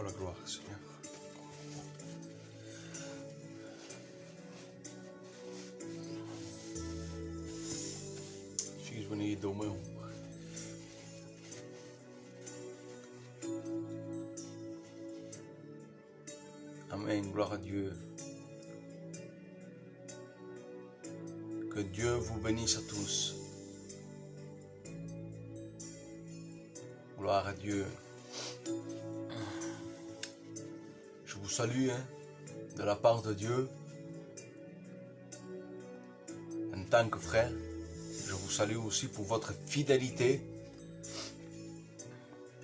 pour la gloire, Seigneur. Fiz bonito o meu. Amen, gloire à Dieu. Que Dieu vous bénisse à tous. Gloire à Dieu. Je vous salue de la part de Dieu. En tant que frère, je vous salue aussi pour votre fidélité.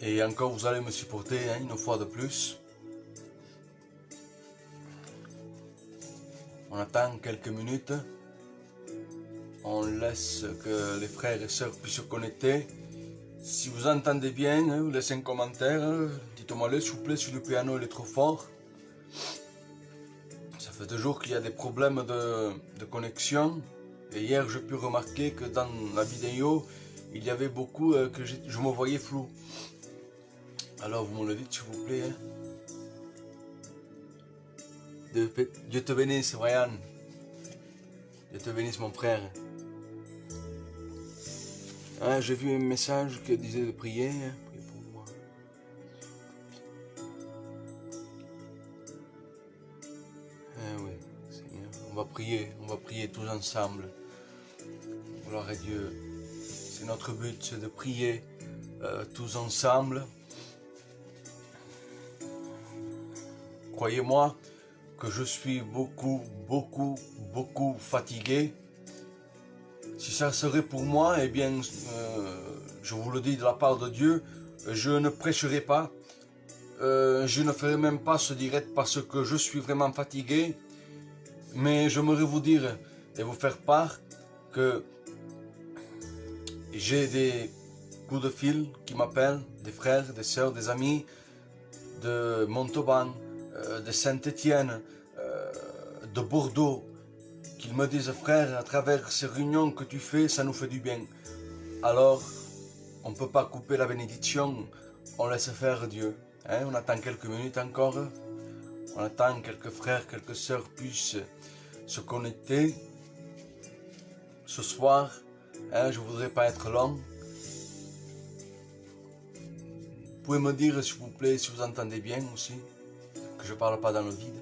Et encore, vous allez me supporter une fois de plus. On attend quelques minutes. On laisse que les frères et sœurs puissent se connecter. Si vous entendez bien, laissez un commentaire. Dites-moi-le, s'il vous plaît, si le piano il est trop fort. Ça fait 2 jours qu'il y a des problèmes de connexion. Et hier, j'ai pu remarquer que dans la vidéo, il y avait beaucoup que je me voyais flou. Alors, vous me le dites, s'il vous plaît. Dieu te bénisse, Brian. Dieu te bénisse, mon frère. Ah, j'ai vu un message qui disait de prier. Priez pour moi. Ah oui, Seigneur. On va prier tous ensemble. Gloire à Dieu. C'est notre but, c'est de prier tous ensemble. Croyez-moi que je suis beaucoup fatigué. Si ça serait pour moi, eh bien, je vous le dis de la part de Dieu, je ne prêcherai pas. Je ne ferai même pas ce direct parce que je suis vraiment fatigué. Mais j'aimerais vous dire et vous faire part que j'ai des coups de fil qui m'appellent, des frères, des sœurs, des amis de Montauban, de Saint-Étienne, de Bordeaux, qu'ils me disent, frère, à travers ces réunions que tu fais, ça nous fait du bien. Alors, on ne peut pas couper la bénédiction, on laisse faire Dieu. On attend quelques minutes encore, on attend que quelques frères, quelques sœurs puissent se connecter. Ce soir, je ne voudrais pas être long. Vous pouvez me dire, s'il vous plaît, si vous entendez bien aussi, que je ne parle pas dans le vide.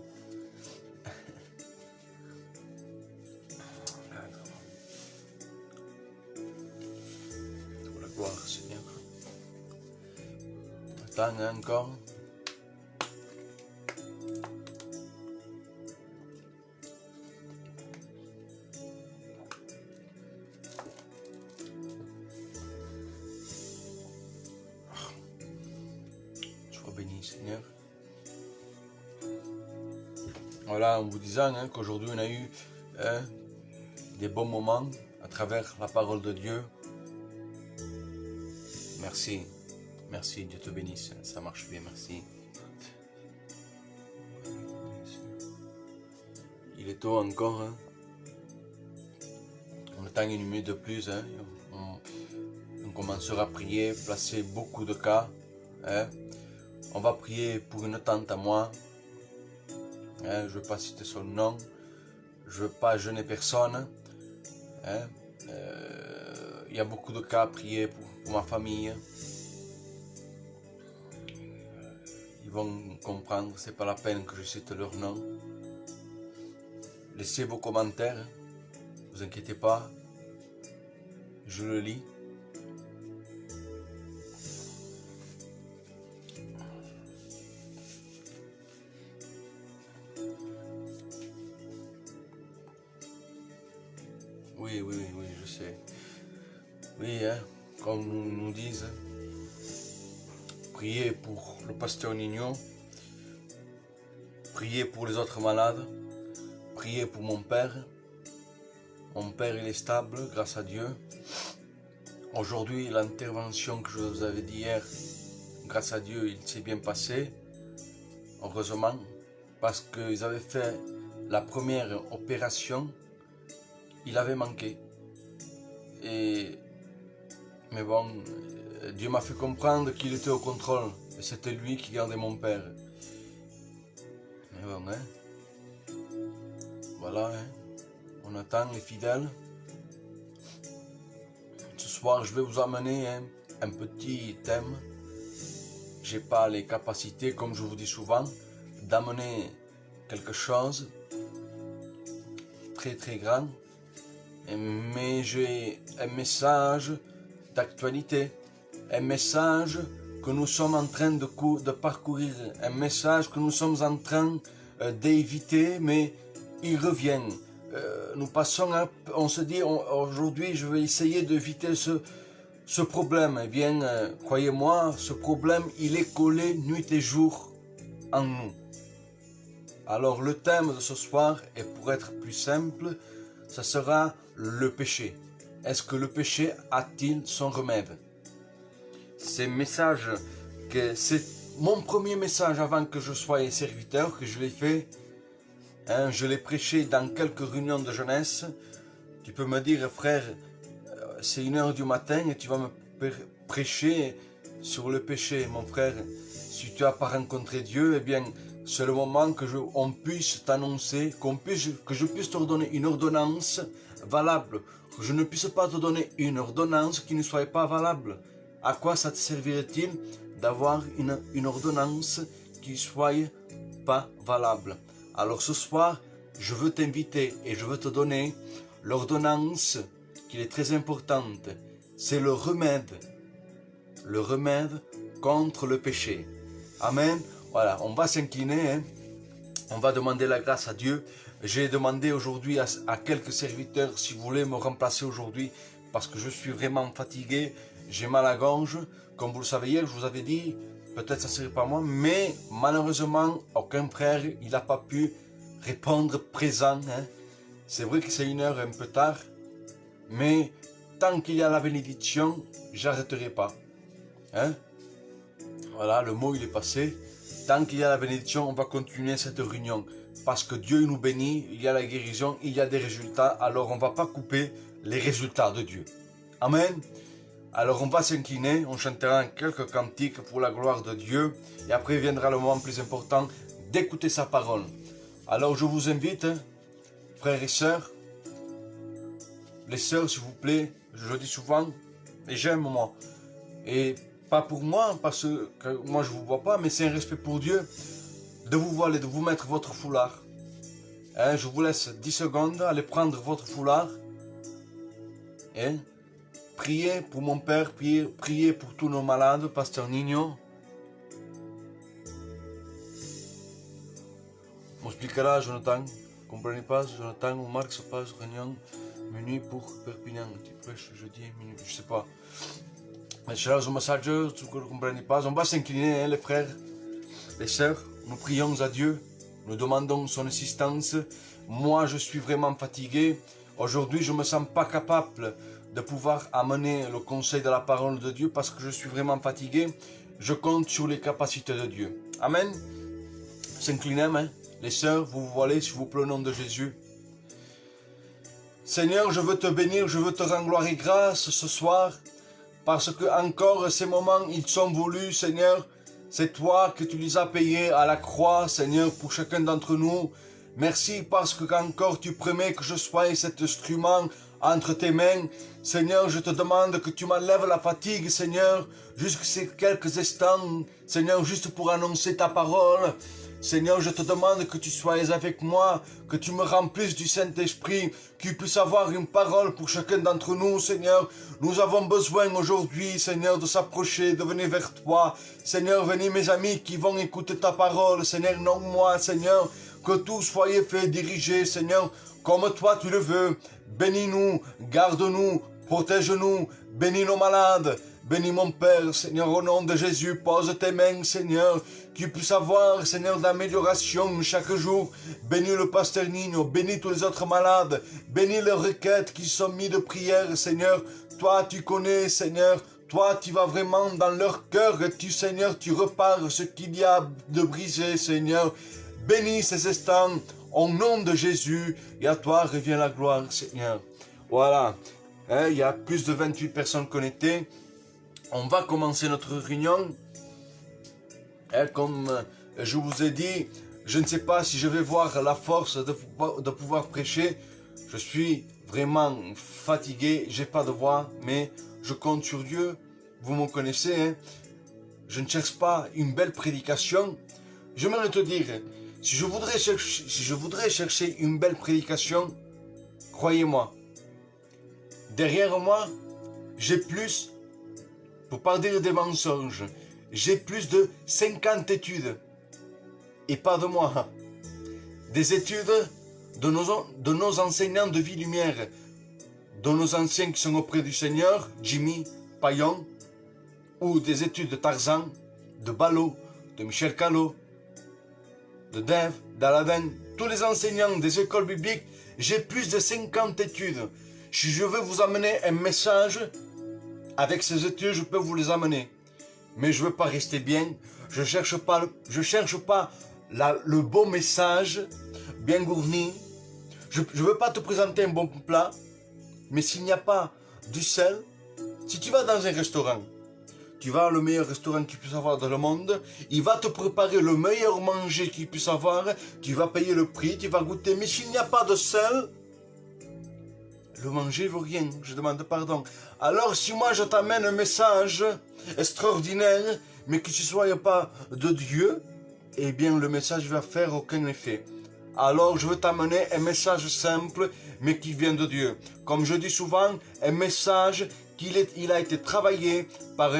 Pour la gloire, Seigneur. Attends encore. Sois béni, Seigneur. Voilà, en vous disant qu'aujourd'hui on a eu des bons moments à travers la parole de Dieu. Merci, merci, Dieu te bénisse, ça marche bien, merci. Il est tôt encore, on attend 1 minute de plus, on commencera à prier, placer beaucoup de cas. On va prier pour une tante à moi. Je ne veux pas citer son nom, je ne veux pas gêner personne. Il y a beaucoup de cas à prier pour ma famille. Ils vont comprendre, c'est pas la peine que je cite leur nom. Laissez vos commentaires, ne vous inquiétez pas, je le lis. Oui, je sais. Oui, comme nous disent, priez pour le pasteur Nino, priez pour les autres malades, priez pour mon père. Mon père, il est stable, grâce à Dieu. Aujourd'hui, l'intervention que je vous avais dit hier, grâce à Dieu, il s'est bien passé. Heureusement, parce qu'ils avaient fait la première opération, il avait manqué. Mais bon, Dieu m'a fait comprendre qu'il était au contrôle. Et c'était lui qui gardait mon père. Pardon, hein. Voilà, hein. On attend les fidèles. Ce soir, je vais vous amener un petit thème. J'ai pas les capacités, comme je vous dis souvent, d'amener quelque chose très grand. Mais j'ai un message d'actualité, un message que nous sommes en train de parcourir, un message que nous sommes en train d'éviter, mais il revient. Nous passons à, on se dit, aujourd'hui je vais essayer d'éviter ce problème. Eh bien, croyez-moi, ce problème, il est collé nuit et jour en nous. Alors le thème de ce soir, et pour être plus simple, ce sera le péché. Est-ce que le péché a-t-il son remède? C'est mon premier message avant que je sois serviteur, que je l'ai fait. Hein, je l'ai prêché dans quelques réunions de jeunesse. Tu peux me dire, frère, c'est 1h du matin et tu vas me prêcher sur le péché. Mon frère, si tu n'as pas rencontré Dieu, eh bien, c'est le moment que on puisse t'annoncer, que je puisse te donner une ordonnance valable. Que je ne puisse pas te donner une ordonnance qui ne soit pas valable. À quoi ça te servirait-il d'avoir une ordonnance qui ne soit pas valable? Alors ce soir, je veux t'inviter et je veux te donner l'ordonnance qui est très importante. C'est le remède contre le péché. Amen. Voilà, on va s'incliner, hein. On va demander la grâce à Dieu. J'ai demandé aujourd'hui à quelques serviteurs si vous voulez me remplacer aujourd'hui parce que je suis vraiment fatigué, j'ai mal à la gorge. Comme vous le savez hier, je vous avais dit, peut-être ça ne serait pas moi, mais malheureusement, aucun frère, il n'a pas pu répondre présent. Hein. C'est vrai que c'est 1h un peu tard, mais tant qu'il y a la bénédiction, j'arrêterai pas. Hein. Voilà, le mot il est passé. Tant qu'il y a la bénédiction, on va continuer cette réunion. Parce que Dieu nous bénit, il y a la guérison, il y a des résultats. Alors on ne va pas couper les résultats de Dieu. Amen. Alors on va s'incliner, on chantera quelques cantiques pour la gloire de Dieu. Et après viendra le moment plus important d'écouter sa parole. Alors je vous invite, frères et sœurs, les sœurs s'il vous plaît, je le dis souvent, et j'aime moi. Et pas pour moi, parce que moi je ne vous vois pas, mais c'est un respect pour Dieu de vous voiler, de vous mettre votre foulard. Hein, je vous laisse 10 secondes, allez prendre votre foulard. Hein, priez pour mon père, priez pour tous nos malades, Pasteur Nino. M'expliquera Jonathan, comprenez pas, Jonathan ou Marc se passe réunion, minuit pour Perpignan, tu prêches jeudi, minuit, je sais pas. Mes chers messagers, tu ne comprenez pas, on va s'incliner, hein, les frères, les sœurs, nous prions à Dieu, nous demandons son assistance. Moi, je suis vraiment fatigué. Aujourd'hui, je ne me sens pas capable de pouvoir amener le conseil de la parole de Dieu parce que je suis vraiment fatigué. Je compte sur les capacités de Dieu. Amen. S'inclinez, hein, les sœurs, vous voilez, s'il vous plaît, au nom de Jésus. Seigneur, je veux te bénir, je veux te rendre gloire et grâce ce soir. Parce que encore ces moments, ils sont voulus, Seigneur. C'est toi que tu les as payés à la croix, Seigneur, pour chacun d'entre nous. Merci parce que encore tu promets que je sois cet instrument entre tes mains. Seigneur, je te demande que tu m'enlèves la fatigue, Seigneur, jusqu'à ces quelques instants, Seigneur, juste pour annoncer ta parole. Seigneur, je te demande que tu sois avec moi, que tu me remplisses du Saint-Esprit, qu'il puisse avoir une parole pour chacun d'entre nous, Seigneur. Nous avons besoin aujourd'hui, Seigneur, de s'approcher, de venir vers toi. Seigneur, venez mes amis qui vont écouter ta parole, Seigneur, non moi, Seigneur. Que tout soit fait, dirigé, Seigneur, comme toi tu le veux. Bénis-nous, garde-nous, protège-nous, bénis nos malades. Bénis mon Père, Seigneur, au nom de Jésus, pose tes mains, Seigneur, qu'il puisse avoir, Seigneur, d'amélioration chaque jour. Bénis le pasteur Nino, bénis tous les autres malades, bénis les requêtes qui sont mises de prière, Seigneur. Toi, tu connais, Seigneur, toi, tu vas vraiment dans leur cœur, et tu, Seigneur, tu repares ce qu'il y a de brisé, Seigneur. Bénis ces instants, au nom de Jésus, et à toi revient la gloire, Seigneur. Voilà, hein, il y a plus de 28 personnes connectées. On va commencer notre réunion. Et comme je vous ai dit, Je ne sais pas si je vais voir la force de pouvoir prêcher. Je suis vraiment fatigué, j'ai pas de voix, mais je compte sur Dieu. Vous me connaissez, hein? Je ne cherche pas une belle prédication. J'aimerais te dire, si je voudrais chercher une belle prédication, croyez-moi, derrière moi, j'ai plus, pour pas dire des mensonges, j'ai plus de 50 études. Et pas de moi. Des études de nos enseignants de vie lumière, de nos anciens qui sont auprès du Seigneur, Jimmy, Payon, ou des études de Tarzan, de Ballot, de Michel Callot, de Dave, d'Aladin, tous les enseignants des écoles bibliques, j'ai plus de 50 études. Si je veux vous amener un message, avec ces études, je peux vous les amener. Mais je ne veux pas rester bien, je cherche pas le beau message, bien gourni. Je ne veux pas te présenter un bon plat, mais s'il n'y a pas du sel, si tu vas dans un restaurant, tu vas au meilleur restaurant qu'il puisse avoir dans le monde, il va te préparer le meilleur manger qu'il puisse avoir, tu vas payer le prix, tu vas goûter, mais s'il n'y a pas de sel, le manger vaut rien, je demande pardon. Alors si moi je t'amène un message extraordinaire, mais que tu ne sois pas de Dieu, eh bien le message ne va faire aucun effet. Alors je veux t'amener un message simple, mais qui vient de Dieu. Comme je dis souvent, un message il a été travaillé par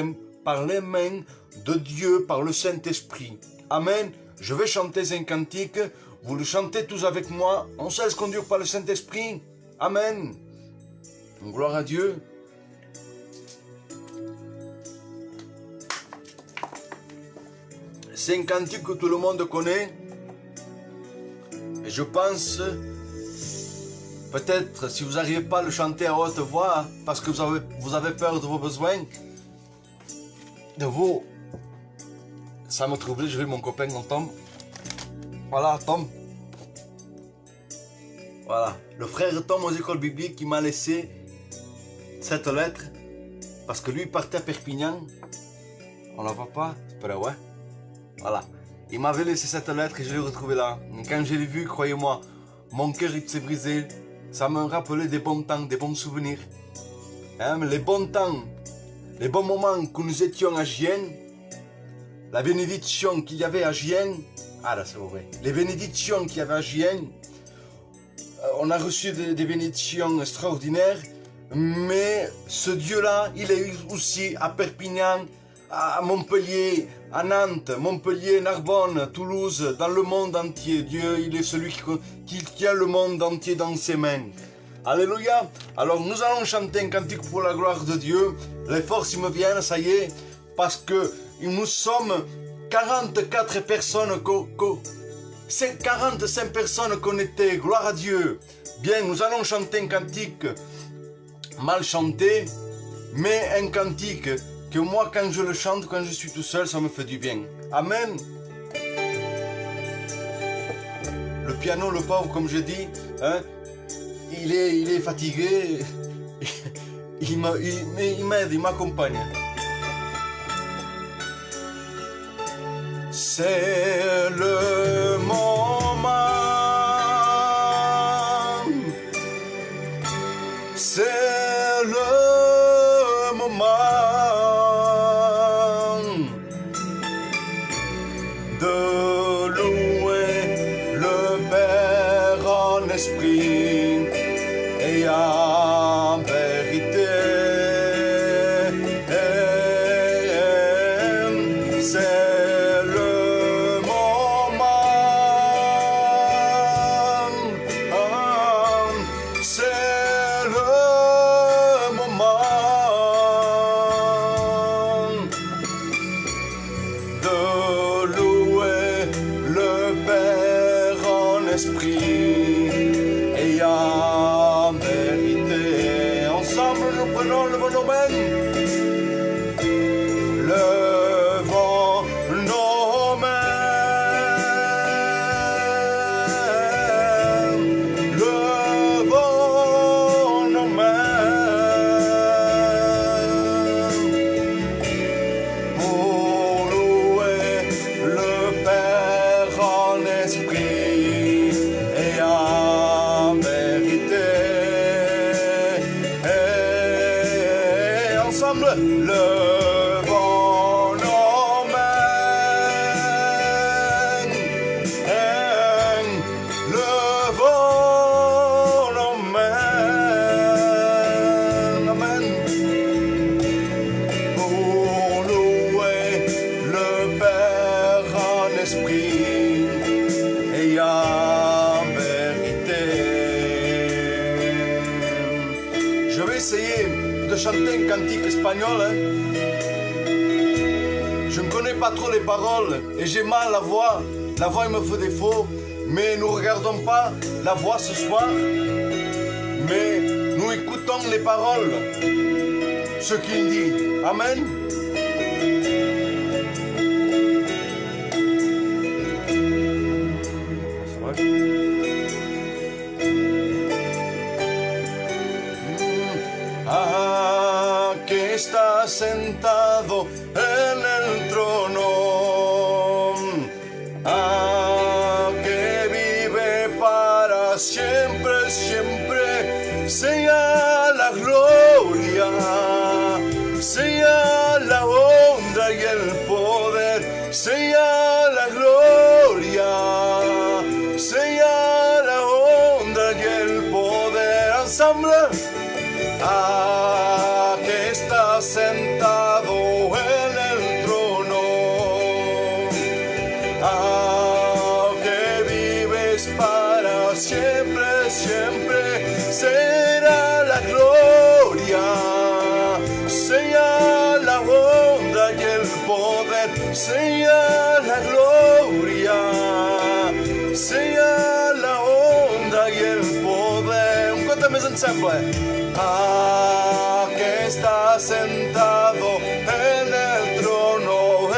les mains de Dieu, par le Saint-Esprit. Amen. Je vais chanter un cantique, vous le chantez tous avec moi. On se laisse conduire par le Saint-Esprit. Amen. Gloire à Dieu. C'est un cantique que tout le monde connaît. Et je pense, peut-être, si vous n'arrivez pas à le chanter à haute voix, parce que vous avez peur de vos besoins, de vous, ça me trouble, je vais mon copain, on tombe. Voilà, Tom. Voilà, le frère Tom aux écoles bibliques qui m'a laissé cette lettre, parce que lui partait à Perpignan. On la voit pas, c'est pas là, ouais. Voilà. Il m'avait laissé cette lettre et je l'ai retrouvée là. Quand je l'ai vue, croyez-moi, mon cœur s'est brisé. Ça me rappelait des bons temps, des bons souvenirs. Hein, les bons temps, les bons moments que nous étions à Gien, la bénédiction qu'il y avait à Gien. Ah là, c'est vrai. Les bénédictions qu'il y avait à Gien, on a reçu des bénédictions extraordinaires. Mais ce Dieu-là, il est aussi à Perpignan, à Montpellier, à Nantes, Montpellier, Narbonne, Toulouse, dans le monde entier. Dieu, il est celui qui tient le monde entier dans ses mains. Alléluia. Alors nous allons chanter un cantique pour la gloire de Dieu. Les forces me viennent, ça y est, parce que nous sommes 44 personnes, 45 personnes connectées. Gloire à Dieu. Bien, nous allons chanter un cantique mal chanté, mais un cantique que moi, quand je le chante, quand je suis tout seul, ça me fait du bien. Amen. Le piano, le pauvre, comme je dis, hein, il est fatigué. Il m'aide, il m'accompagne. C'est le moment. C'est le moment de louer le Père en esprit et en vérité. C'est le moment. C'est le moment de louer le Père en esprit et en vérité. Ensemble, nous prenons le bon domaine. Levons nos mains. Levons nos mains pour louer le Père en esprit chanter un cantique espagnol. Hein. Je ne connais pas trop les paroles et j'ai mal à la voix. La voix, il me fait défaut. Mais nous ne regardons pas la voix ce soir. Mais nous écoutons les paroles. Ce qu'il dit. Amen. Que está sentado en el trono, que vive para siempre, siempre, sea la gloria, sea la honra y el poder, sea la gloria, sea la honra y el poder, ensemble. Que está sentado en el trono, que vives para siempre, siempre, será la gloria, sea la honra y el poder, sea la gloria, sea la honra y el poder. Un côté mais ensemble. Que está sentado en el trono,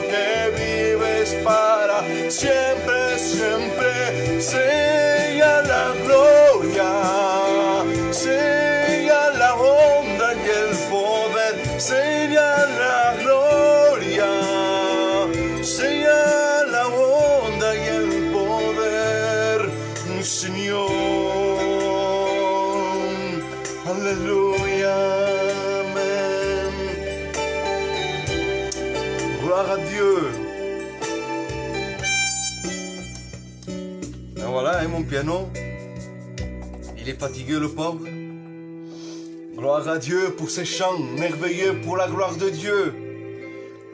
que vives para siempre, siempre, sea la gloria, sea la honra y el poder, sea la gloria, sea la honra y el poder, Señor. Alléluia, Amen. Gloire à Dieu. Et voilà, hein, mon piano. Il est fatigué, le pauvre. Gloire à Dieu pour ces chants merveilleux, pour la gloire de Dieu.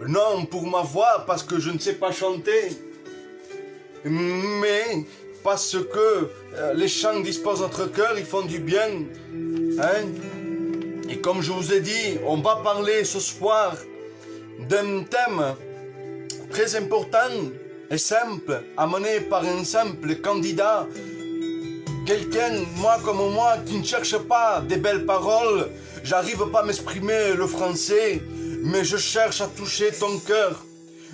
Non pour ma voix, parce que je ne sais pas chanter. Mais parce que les chants disposent notre cœur, ils font du bien. Hein? Et comme je vous ai dit, on va parler ce soir d'un thème très important et simple, amené par un simple candidat. Quelqu'un, moi comme moi, qui ne cherche pas des belles paroles. J'arrive pas à m'exprimer le français, mais je cherche à toucher ton cœur.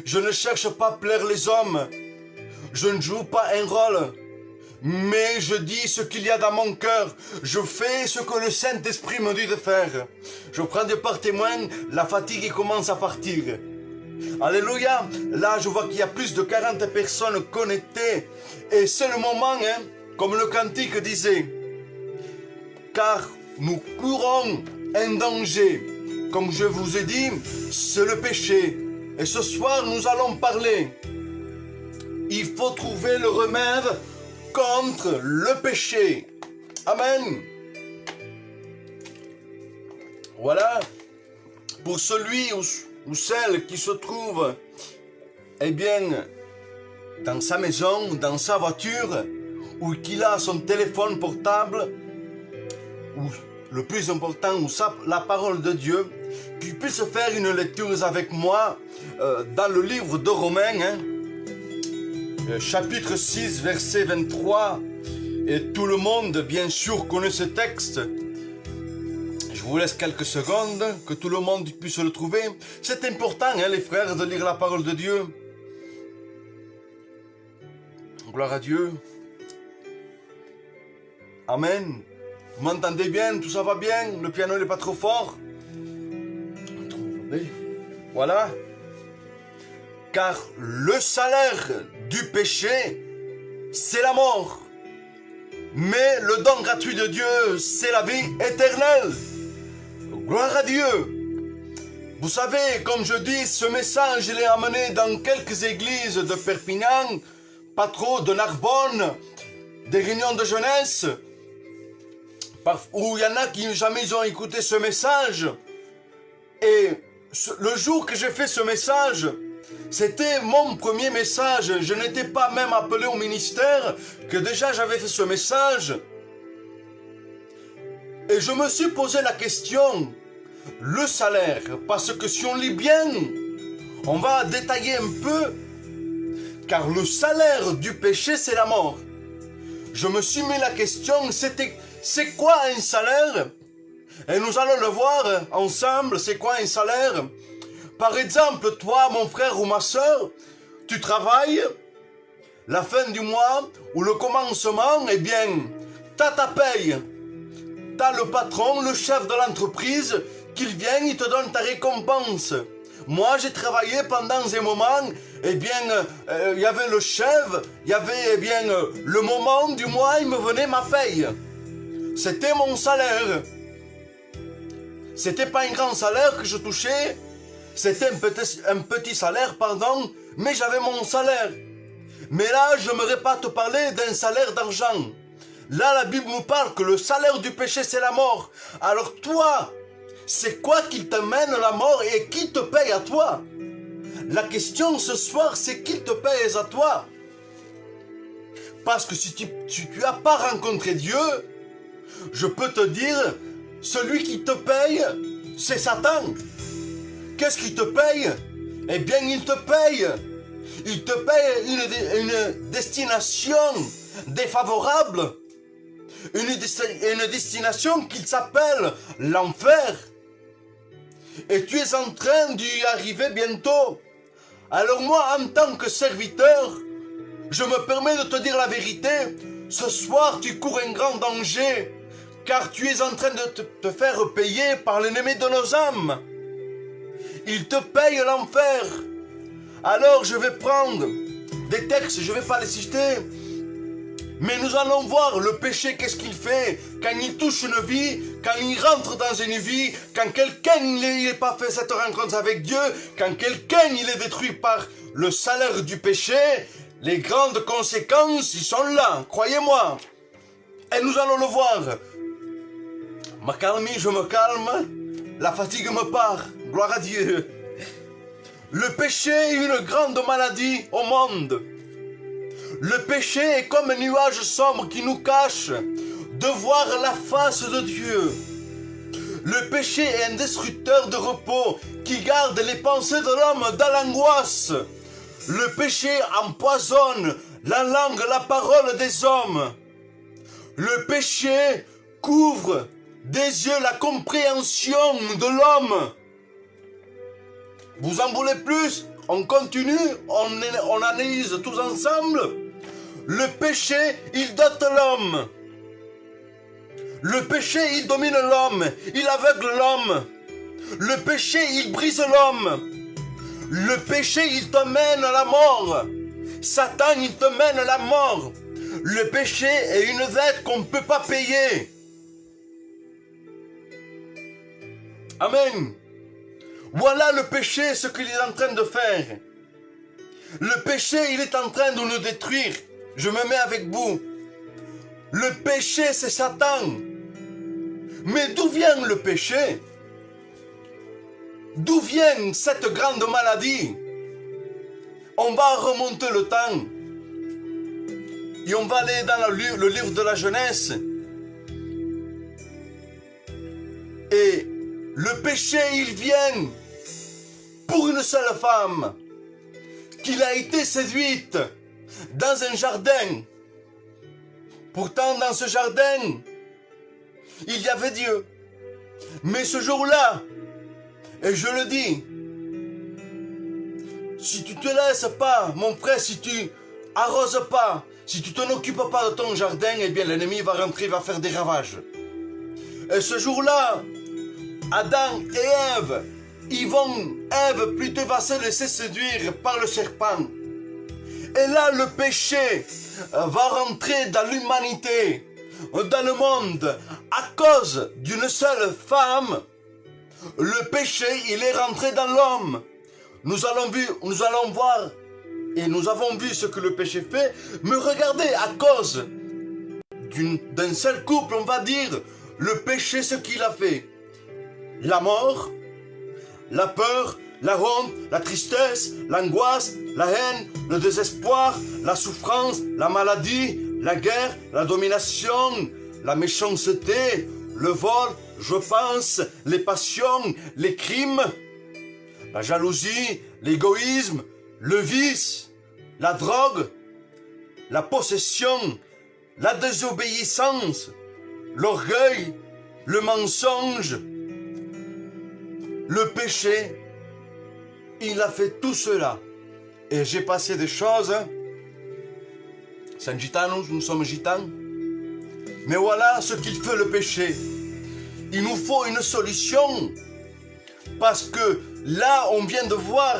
Je ne cherche pas à plaire les hommes. Je ne joue pas un rôle. Mais je dis ce qu'il y a dans mon cœur. Je fais ce que le Saint-Esprit me dit de faire. Je prends de par témoin, la fatigue commence à partir. Alléluia. Là, je vois qu'il y a plus de 40 personnes connectées. Et c'est le moment, hein, comme le cantique disait. Car nous courons un danger. Comme je vous ai dit, c'est le péché. Et ce soir, nous allons parler. Il faut trouver le remède contre le péché. Amen. Voilà. Pour celui ou celle qui se trouve, eh bien, dans sa maison, dans sa voiture, ou qu'il a son téléphone portable, ou le plus important, ou la parole de Dieu, qu'il puisse faire une lecture avec moi dans le livre de Romains, hein, chapitre 6, verset 23, et tout le monde, bien sûr, connaît ce texte. Je vous laisse quelques secondes, que tout le monde puisse le trouver. C'est important, hein, les frères, de lire la parole de Dieu. Gloire à Dieu. Amen. Vous m'entendez bien? Tout ça va bien? Le piano n'est pas trop fort? Voilà. Car le salaire du péché, c'est la mort. Mais le don gratuit de Dieu, c'est la vie éternelle. Gloire à Dieu. Vous savez, comme je dis, ce message, je l'ai amené dans quelques églises de Perpignan, pas trop, de Narbonne, des réunions de jeunesse, où il y en a qui jamais ont écouté ce message. Et le jour que j'ai fait ce message, c'était mon premier message. Je n'étais pas même appelé au ministère, que déjà j'avais fait ce message. Et je me suis posé la question, le salaire, parce que si on lit bien, on va détailler un peu, car le salaire du péché, c'est la mort. Je me suis mis la question, c'est quoi un salaire? Et nous allons le voir ensemble, c'est quoi un salaire? Par exemple, toi, mon frère ou ma soeur, tu travailles, la fin du mois ou le commencement, eh bien, t'as ta paye. T'as le patron, le chef de l'entreprise, qu'il vient, il te donne ta récompense. Moi, j'ai travaillé pendant un moment, eh bien, il y avait le chef, il y avait, eh bien, le moment du mois, il me venait ma paye. C'était mon salaire. C'était pas un grand salaire que je touchais, c'était un petit salaire, pardon, mais j'avais mon salaire. Mais là, je n'aimerais pas te parler d'un salaire d'argent. Là, la Bible nous parle que le salaire du péché, c'est la mort. Alors toi, c'est quoi qui t'amène à la mort et qui te paye à toi? La question ce soir, c'est qui te paye à toi? Parce que si tu n'as pas rencontré Dieu, je peux te dire, celui qui te paye, c'est Satan. Qu'est-ce qui te paye? Eh bien, il te paye. Il te paye une destination défavorable. Une destination qu'il s'appelle l'enfer. Et tu es en train d'y arriver bientôt. Alors moi, en tant que serviteur, je me permets de te dire la vérité. Ce soir, tu cours un grand danger, car tu es en train de te faire payer par l'ennemi de nos âmes. Il te paye l'enfer. Alors je vais prendre des textes, je ne vais pas les citer, mais nous allons voir le péché, qu'est-ce qu'il fait quand il touche une vie, quand il rentre dans une vie, quand quelqu'un n'a pas fait cette rencontre avec Dieu, quand quelqu'un il est détruit par le salaire du péché, les grandes conséquences, ils sont là, croyez-moi. Et nous allons le voir. Ma calmie, je me calme, la fatigue me part, gloire à Dieu. Le péché est une grande maladie au monde. Le péché est comme un nuage sombre qui nous cache de voir la face de Dieu. Le péché est un destructeur de repos qui garde les pensées de l'homme dans l'angoisse. Le péché empoisonne la langue, la parole des hommes. Le péché couvre des yeux la compréhension de l'homme. Vous en voulez plus? On continue, on analyse tous ensemble. Le péché, il dote l'homme. Le péché, il domine l'homme. Il aveugle l'homme. Le péché, il brise l'homme. Le péché, il te mène à la mort. Satan, il te mène à la mort. Le péché est une dette qu'on ne peut pas payer. Amen. Voilà le péché, ce qu'il est en train de faire. Le péché, il est en train de nous détruire. Je me mets avec vous. Le péché, c'est Satan. Mais d'où vient le péché? D'où vient cette grande maladie? On va remonter le temps. Et on va aller dans le livre de la Genèse. Et le péché, il vient pour une seule femme qui a été séduite dans un jardin. Pourtant, dans ce jardin, il y avait Dieu. Mais ce jour-là, et je le dis, si tu te laisses pas, mon frère, si tu arroses pas, si tu t'en occupes pas de ton jardin, eh bien l'ennemi va rentrer, va faire des ravages. Et ce jour-là, Adam et Ève, Ève plutôt va se laisser séduire par le serpent. Et là, le péché va rentrer dans l'humanité, dans le monde, à cause d'une seule femme. Le péché, il est rentré dans l'homme. Nous allons voir, et nous avons vu ce que le péché fait, mais regardez, à cause d'un seul couple, on va dire, le péché, ce qu'il a fait. La mort, la peur, la honte, la tristesse, l'angoisse, la haine, le désespoir, la souffrance, la maladie, la guerre, la domination, la méchanceté, le vol, je pense, les passions, les crimes, la jalousie, l'égoïsme, le vice, la drogue, la possession, la désobéissance, l'orgueil, le mensonge, le péché. Il a fait tout cela. Et j'ai passé des choses. San Gitanos, nous sommes gitans. Mais voilà ce qu'il fait le péché. Il nous faut une solution. Parce que là, on vient de voir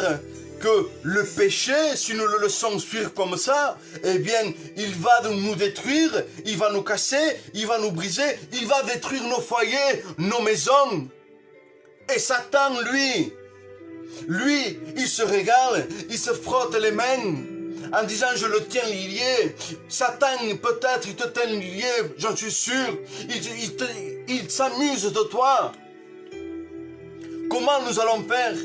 que le péché, si nous le laissons suivre comme ça, eh bien, il va nous détruire, il va nous casser, il va nous briser, il va détruire nos foyers, nos maisons. Et Satan, lui, il se régale, il se frotte les mains en disant je le tiens lié. Satan, peut-être il te tient lié, j'en suis sûr. Il s'amuse de toi. Comment nous allons faire?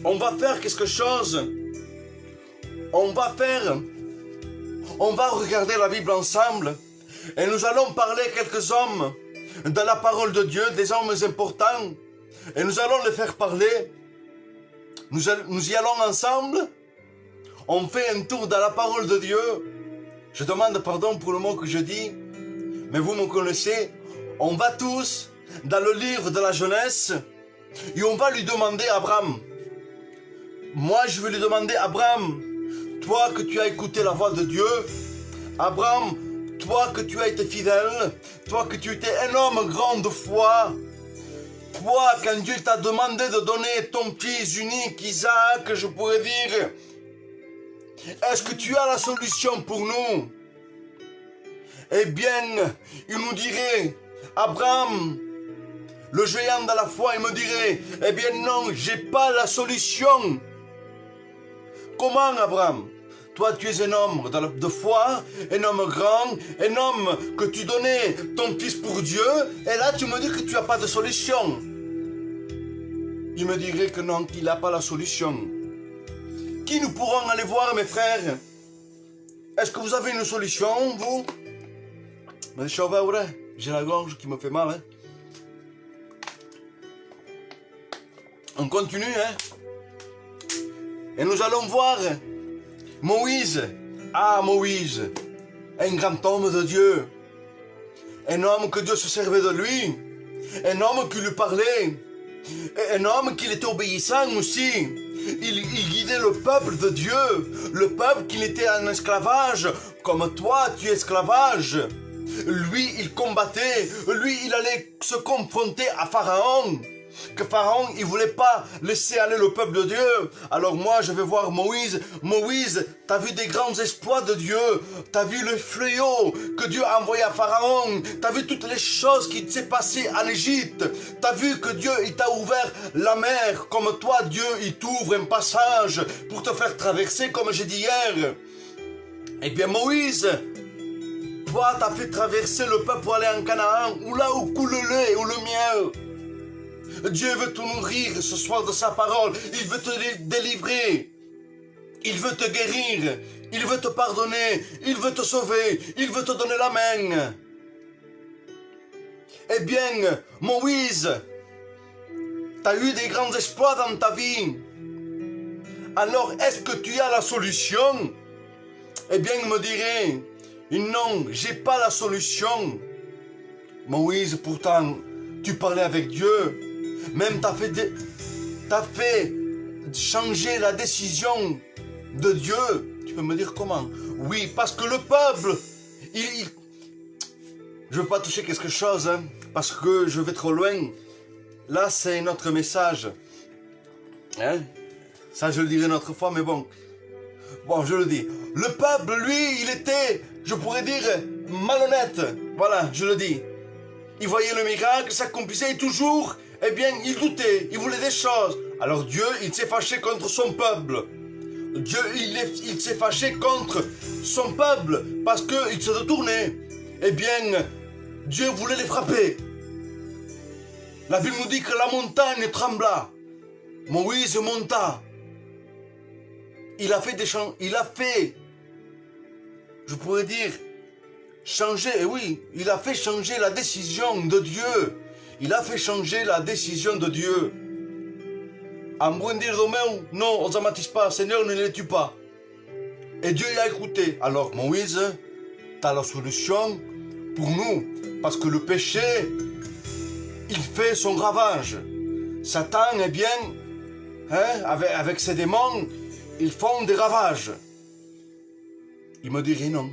On va faire quelque chose. On va regarder la Bible ensemble et nous allons parler quelques hommes de la parole de Dieu, des hommes importants, et nous allons les faire parler. Nous y allons ensemble. On fait un tour dans la parole de Dieu. Je demande pardon pour le mot que je dis, mais vous me connaissez. On va tous dans le livre de la Genèse et on va lui demander à Abraham. Moi, je vais lui demander, Abraham, toi que tu as écouté la voix de Dieu, Abraham, toi que tu as été fidèle, toi que tu étais un homme grand de foi, toi, quand Dieu t'a demandé de donner ton fils unique, Isaac, je pourrais dire, est-ce que tu as la solution pour nous? Eh bien, il nous dirait, Abraham, le géant de la foi, il me dirait, eh bien non, j'ai pas la solution. Comment, Abraham? Toi, tu es un homme de foi, un homme grand, un homme que tu donnais ton fils pour Dieu, et là, tu me dis que tu n'as pas de solution. Il me dirait que non, qu'il n'a pas la solution. Qui nous pourrons aller voir, mes frères? Est-ce que vous avez une solution, vous? J'ai la gorge qui me fait mal. Hein? On continue, hein? Et nous allons voir Moïse. Ah, Moïse, un grand homme de Dieu. Un homme que Dieu se servait de lui. Un homme qui lui parlait. Un homme qui était obéissant aussi. Il guidait le peuple de Dieu. Le peuple qui était en esclavage. Comme toi, tu es esclavage. Lui, il combattait. Lui, il allait se confronter à Pharaon. Que Pharaon, il voulait pas laisser aller le peuple de Dieu. Alors moi, je vais voir Moïse. Moïse, t'as vu des grands exploits de Dieu. T'as vu le fléau que Dieu a envoyé à Pharaon. T'as vu toutes les choses qui s'est passées en Égypte. T'as vu que Dieu, il t'a ouvert la mer. Comme toi, Dieu, il t'ouvre un passage pour te faire traverser, comme j'ai dit hier. Eh bien, Moïse, toi, t'as fait traverser le peuple pour aller en Canaan, ou là où coule le lait ou le miel. Dieu veut te nourrir ce soir de sa parole. Il veut te délivrer. Il veut te guérir. Il veut te pardonner. Il veut te sauver. Il veut te donner la main. Eh bien, Moïse, tu as eu des grands exploits dans ta vie. Alors, est-ce que tu as la solution? Eh bien, il me dirait, non, j'ai pas la solution. Moïse, pourtant, tu parlais avec Dieu. Même t'as fait changer la décision de Dieu. Tu peux me dire comment? Oui, parce que le peuple, je ne veux pas toucher quelque chose, hein, parce que je vais trop loin. Là, c'est notre message. Hein? Ça, je le dirai une autre fois, mais bon. Bon, je le dis. Le peuple, lui, il était, je pourrais dire, malhonnête. Voilà, je le dis. Il voyait le miracle, s'accomplissait et toujours... Eh bien, il doutait, il voulait des choses. Alors Dieu, il s'est fâché contre son peuple. Dieu, il s'est fâché contre son peuple parce qu'il se détournait. Eh bien, Dieu voulait les frapper. La Bible nous dit que la montagne trembla. Moïse monta. Il a fait des chants, je pourrais dire, changer, et oui, il a fait changer la décision de Dieu. Il a fait changer la décision de Dieu. En dire Romain, non, on ne s'amatisse pas, Seigneur, ne les tue pas. Et Dieu y a écouté. Alors Moïse, tu as la solution pour nous. Parce que le péché, il fait son ravage. Satan, eh bien, hein, avec ses démons, ils font des ravages. Il me dirait non.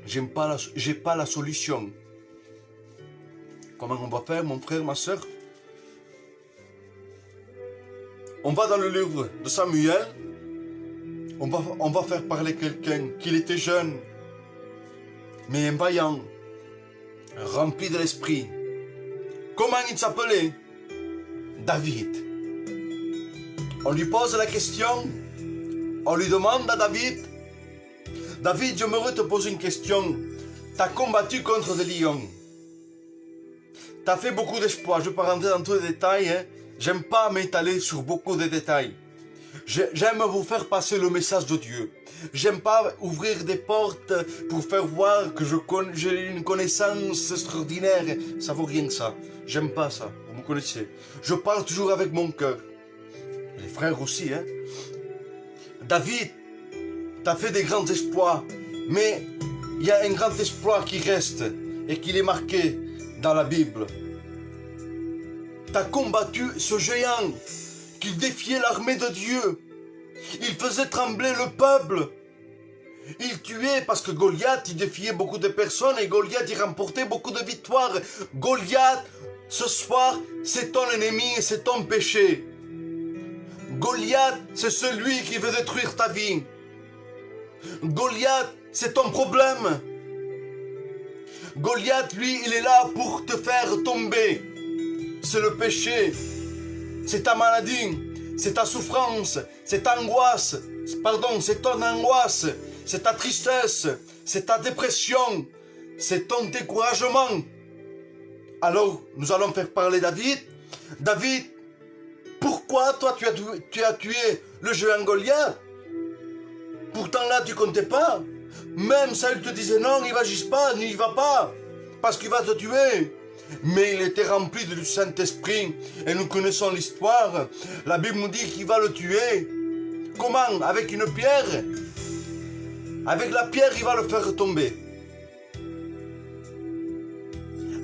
J'ai pas la solution. Comment on va faire, mon frère, ma soeur? On va dans le livre de Samuel. On va faire parler quelqu'un qui était jeune, mais un vaillant, rempli de l'esprit. Comment il s'appelait? David. On lui pose la question, on lui demande à David, David, j'aimerais te poser une question. Tu as combattu contre des lions. Tu as fait beaucoup d'exploits. Je ne vais pas rentrer dans tous les détails. Hein. J'aime pas m'étaler sur beaucoup de détails. J'aime vous faire passer le message de Dieu. J'aime pas ouvrir des portes pour faire voir que j'ai une connaissance extraordinaire. Ça vaut rien que ça. J'aime pas ça. Vous me connaissez. Je parle toujours avec mon cœur. Les frères aussi. Hein. David, tu as fait des grands exploits. Mais il y a un grand exploit qui reste et qui est marqué dans la Bible. Tu as combattu ce géant qui défiait l'armée de Dieu. Il faisait trembler le peuple. Il tuait parce que Goliath, il défiait beaucoup de personnes et Goliath, il remportait beaucoup de victoires. Goliath, ce soir, c'est ton ennemi et c'est ton péché. Goliath, c'est celui qui veut détruire ta vie. Goliath, c'est ton problème. Goliath, lui, il est là pour te faire tomber. C'est le péché. C'est ta maladie, c'est ta souffrance, c'est ta angoisse, pardon, c'est ton angoisse, c'est ta tristesse, c'est ta dépression, c'est ton découragement. Alors, nous allons faire parler David. David, pourquoi toi tu as tué le géant Goliath? Pourtant là, tu comptais pas. Même Saül te disait non, il va juste pas, n'y va pas, parce qu'il va te tuer. Mais il était rempli du Saint-Esprit. Et nous connaissons l'histoire. La Bible nous dit qu'il va le tuer. Comment? Avec une pierre. Avec la pierre, il va le faire tomber.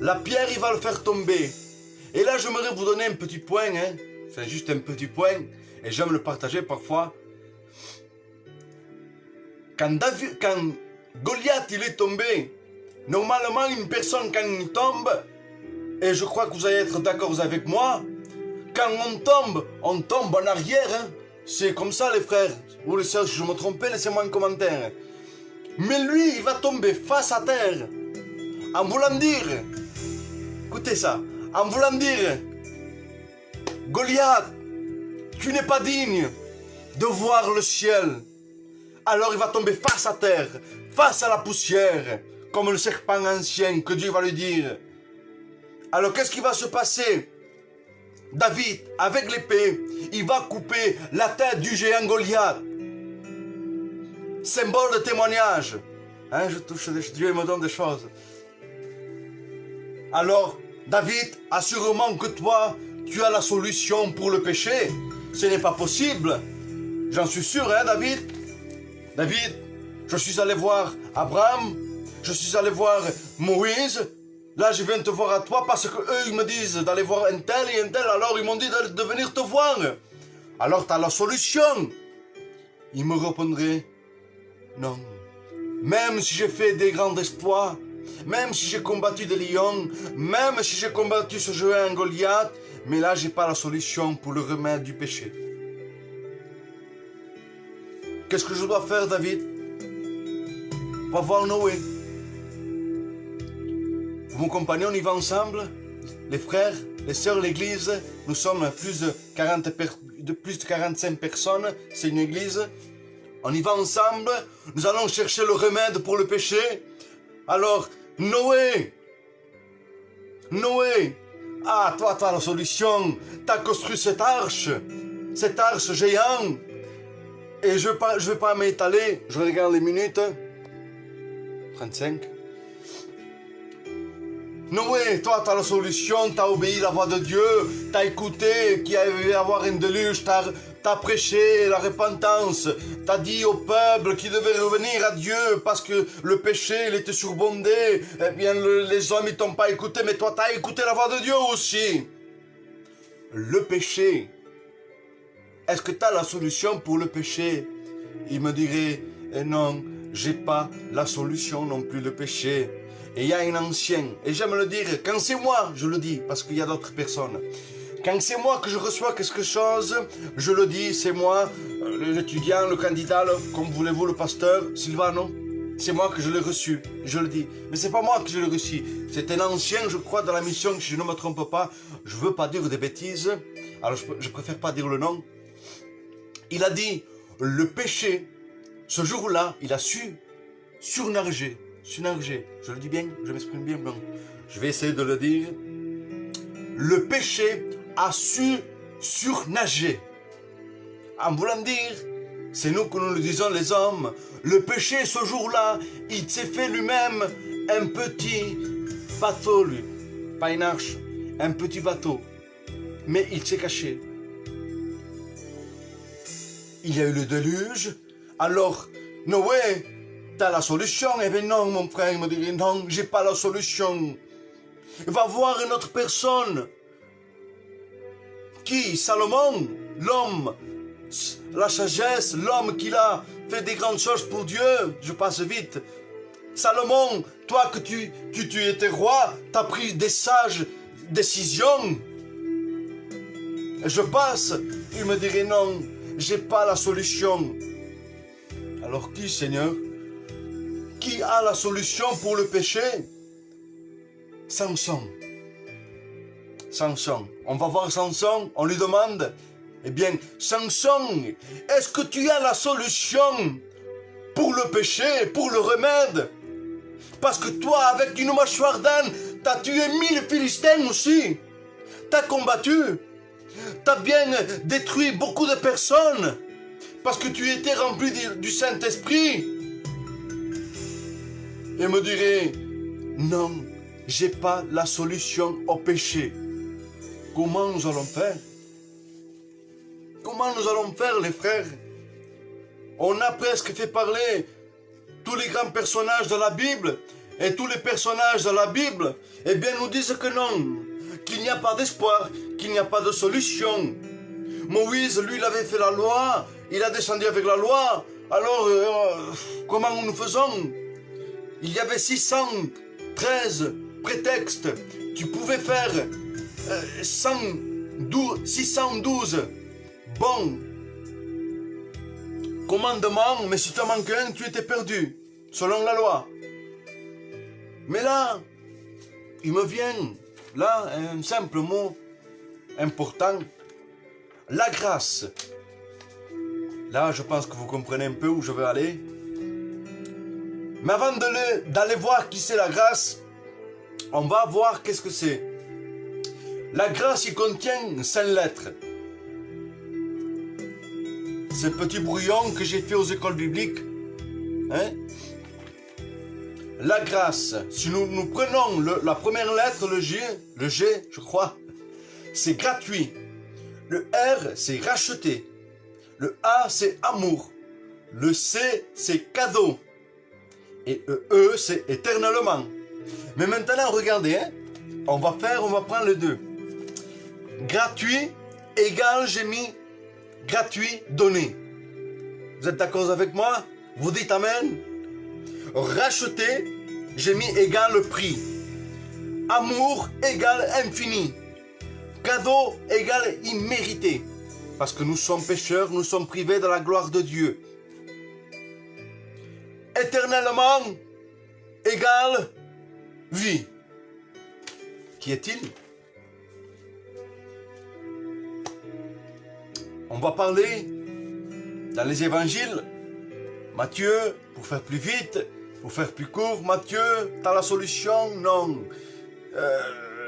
La pierre, il va le faire tomber. Et là, j'aimerais vous donner un petit point. Hein. C'est juste un petit point. Et j'aime le partager parfois. Quand Goliath, il est tombé, normalement, une personne, quand il tombe, et je crois que vous allez être d'accord avec moi, quand on tombe en arrière. Hein. C'est comme ça les frères. Ou les sœurs, si je me trompe, laissez-moi un commentaire. Mais lui, il va tomber face à terre. En voulant dire, écoutez ça, en voulant dire, Goliath, tu n'es pas digne de voir le ciel. Alors il va tomber face à terre, face à la poussière, comme le serpent ancien que Dieu va lui dire. Alors qu'est-ce qui va se passer? David, avec l'épée, il va couper la tête du géant Goliath. Symbole de témoignage. Hein, je touche Dieu, il me donne des choses. Alors, David, assurément que toi, tu as la solution pour le péché. Ce n'est pas possible. J'en suis sûr, hein, David? David, je suis allé voir Abraham, je suis allé voir Moïse. Là, je viens te voir à toi parce que eux, ils me disent d'aller voir un tel et un tel. Alors, ils m'ont dit de venir te voir. Alors, tu as la solution. Il me répondrait, non. Même si j'ai fait des grands exploits, même si j'ai combattu des lions, même si j'ai combattu ce géant Goliath, mais là, j'ai pas la solution pour le remède du péché. Qu'est-ce que je dois faire, David? Va voir Noé. Mon compagnon, on y va ensemble. Les frères, les sœurs, l'église. Nous sommes plus de 45 personnes. C'est une église. On y va ensemble. Nous allons chercher le remède pour le péché. Alors, Noé. Ah, toi, tu as la solution. Tu as construit cette arche géante. Et je vais pas m'étaler. Je regarde les minutes. 35. Noé, toi, tu as la solution, tu as obéi la voix de Dieu, tu as écouté qu'il allait y avoir un déluge, tu as prêché la repentance, tu as dit au peuple qu'il devait revenir à Dieu parce que le péché, il était surbondé. Eh bien, les hommes, ils t'ont pas écouté, mais toi, tu as écouté la voix de Dieu aussi. Le péché, est-ce que tu as la solution pour le péché? Il me dirait, non, j'ai pas la solution non plus, le péché. Et il y a un ancien, et j'aime le dire, quand c'est moi, je le dis, parce qu'il y a d'autres personnes. Quand c'est moi que je reçois quelque chose, je le dis, c'est moi, l'étudiant, le candidat, comme voulez-vous, le pasteur, Sylvano, c'est moi que je l'ai reçu, je le dis. Mais c'est pas moi que je l'ai reçu, c'est un ancien, je crois, dans la mission, si je ne me trompe pas, je veux pas dire des bêtises, alors je préfère pas dire le nom. Il a dit, le péché, ce jour-là, il a su surnager. Je le dis bien, je m'exprime bien, bon. Je vais essayer de le dire. Le péché a su surnager. En voulant dire, c'est nous que nous le disons les hommes, le péché ce jour-là, il s'est fait lui-même un petit bateau, lui. Pas une arche, un petit bateau. Mais il s'est caché. Il y a eu le déluge, alors Noé, t'as la solution? Eh bien non, mon frère, il me dirait, non, j'ai pas la solution. Va voir une autre personne. Qui? Salomon, l'homme, la sagesse, l'homme qui a fait des grandes choses pour Dieu. Je passe vite. Salomon, toi que tu étais roi, t'as pris des sages décisions. Je passe, il me dirait, non, j'ai pas la solution. Alors qui, Seigneur? Qui a la solution pour le péché? Samson. Samson. On va voir Samson, on lui demande, eh bien, Samson, est-ce que tu as la solution pour le péché, pour le remède? Parce que toi, avec une mâchoire d'âne, tu as tué 1000 Philistins aussi. Tu as combattu. Tu as bien détruit beaucoup de personnes. Parce que tu étais rempli du Saint-Esprit. Et me dirait, non, j'ai pas la solution au péché. Comment nous allons faire? Comment nous allons faire, les frères? On a presque fait parler tous les grands personnages de la Bible. Et tous les personnages de la Bible, eh bien, nous disent que non, qu'il n'y a pas d'espoir, qu'il n'y a pas de solution. Moïse, lui, il avait fait la loi, il a descendu avec la loi. Alors, comment nous faisons? Il y avait 613 prétextes. Tu pouvais faire 612 bons commandements, mais si tu en manques un, tu étais perdu, selon la loi. Mais là, il me vient, là, un simple mot important, la grâce. Là, je pense que vous comprenez un peu où je veux aller. Mais avant d'aller voir qui c'est la grâce, on va voir qu'est-ce que c'est. La grâce, il contient 5 lettres. Ce petit brouillon que j'ai fait aux écoles bibliques. Hein? La grâce, si nous prenons la première lettre, le G, je crois, c'est gratuit. Le R, c'est racheté. Le A, c'est amour. Le C, c'est cadeau. Et le E, c'est éternellement. Mais maintenant, regardez, hein, on va prendre les deux. Gratuit égale, j'ai mis gratuit donné. Vous êtes d'accord avec moi? Vous dites amen? Racheter, j'ai mis égal le prix. Amour égale infini. Cadeau égale immérité. Parce que nous sommes pécheurs, nous sommes privés de la gloire de Dieu. Éternellement égale vie. Qui est-il? On va parler dans les évangiles. Matthieu, pour faire plus vite, pour faire plus court, Matthieu, t'as la solution? Non.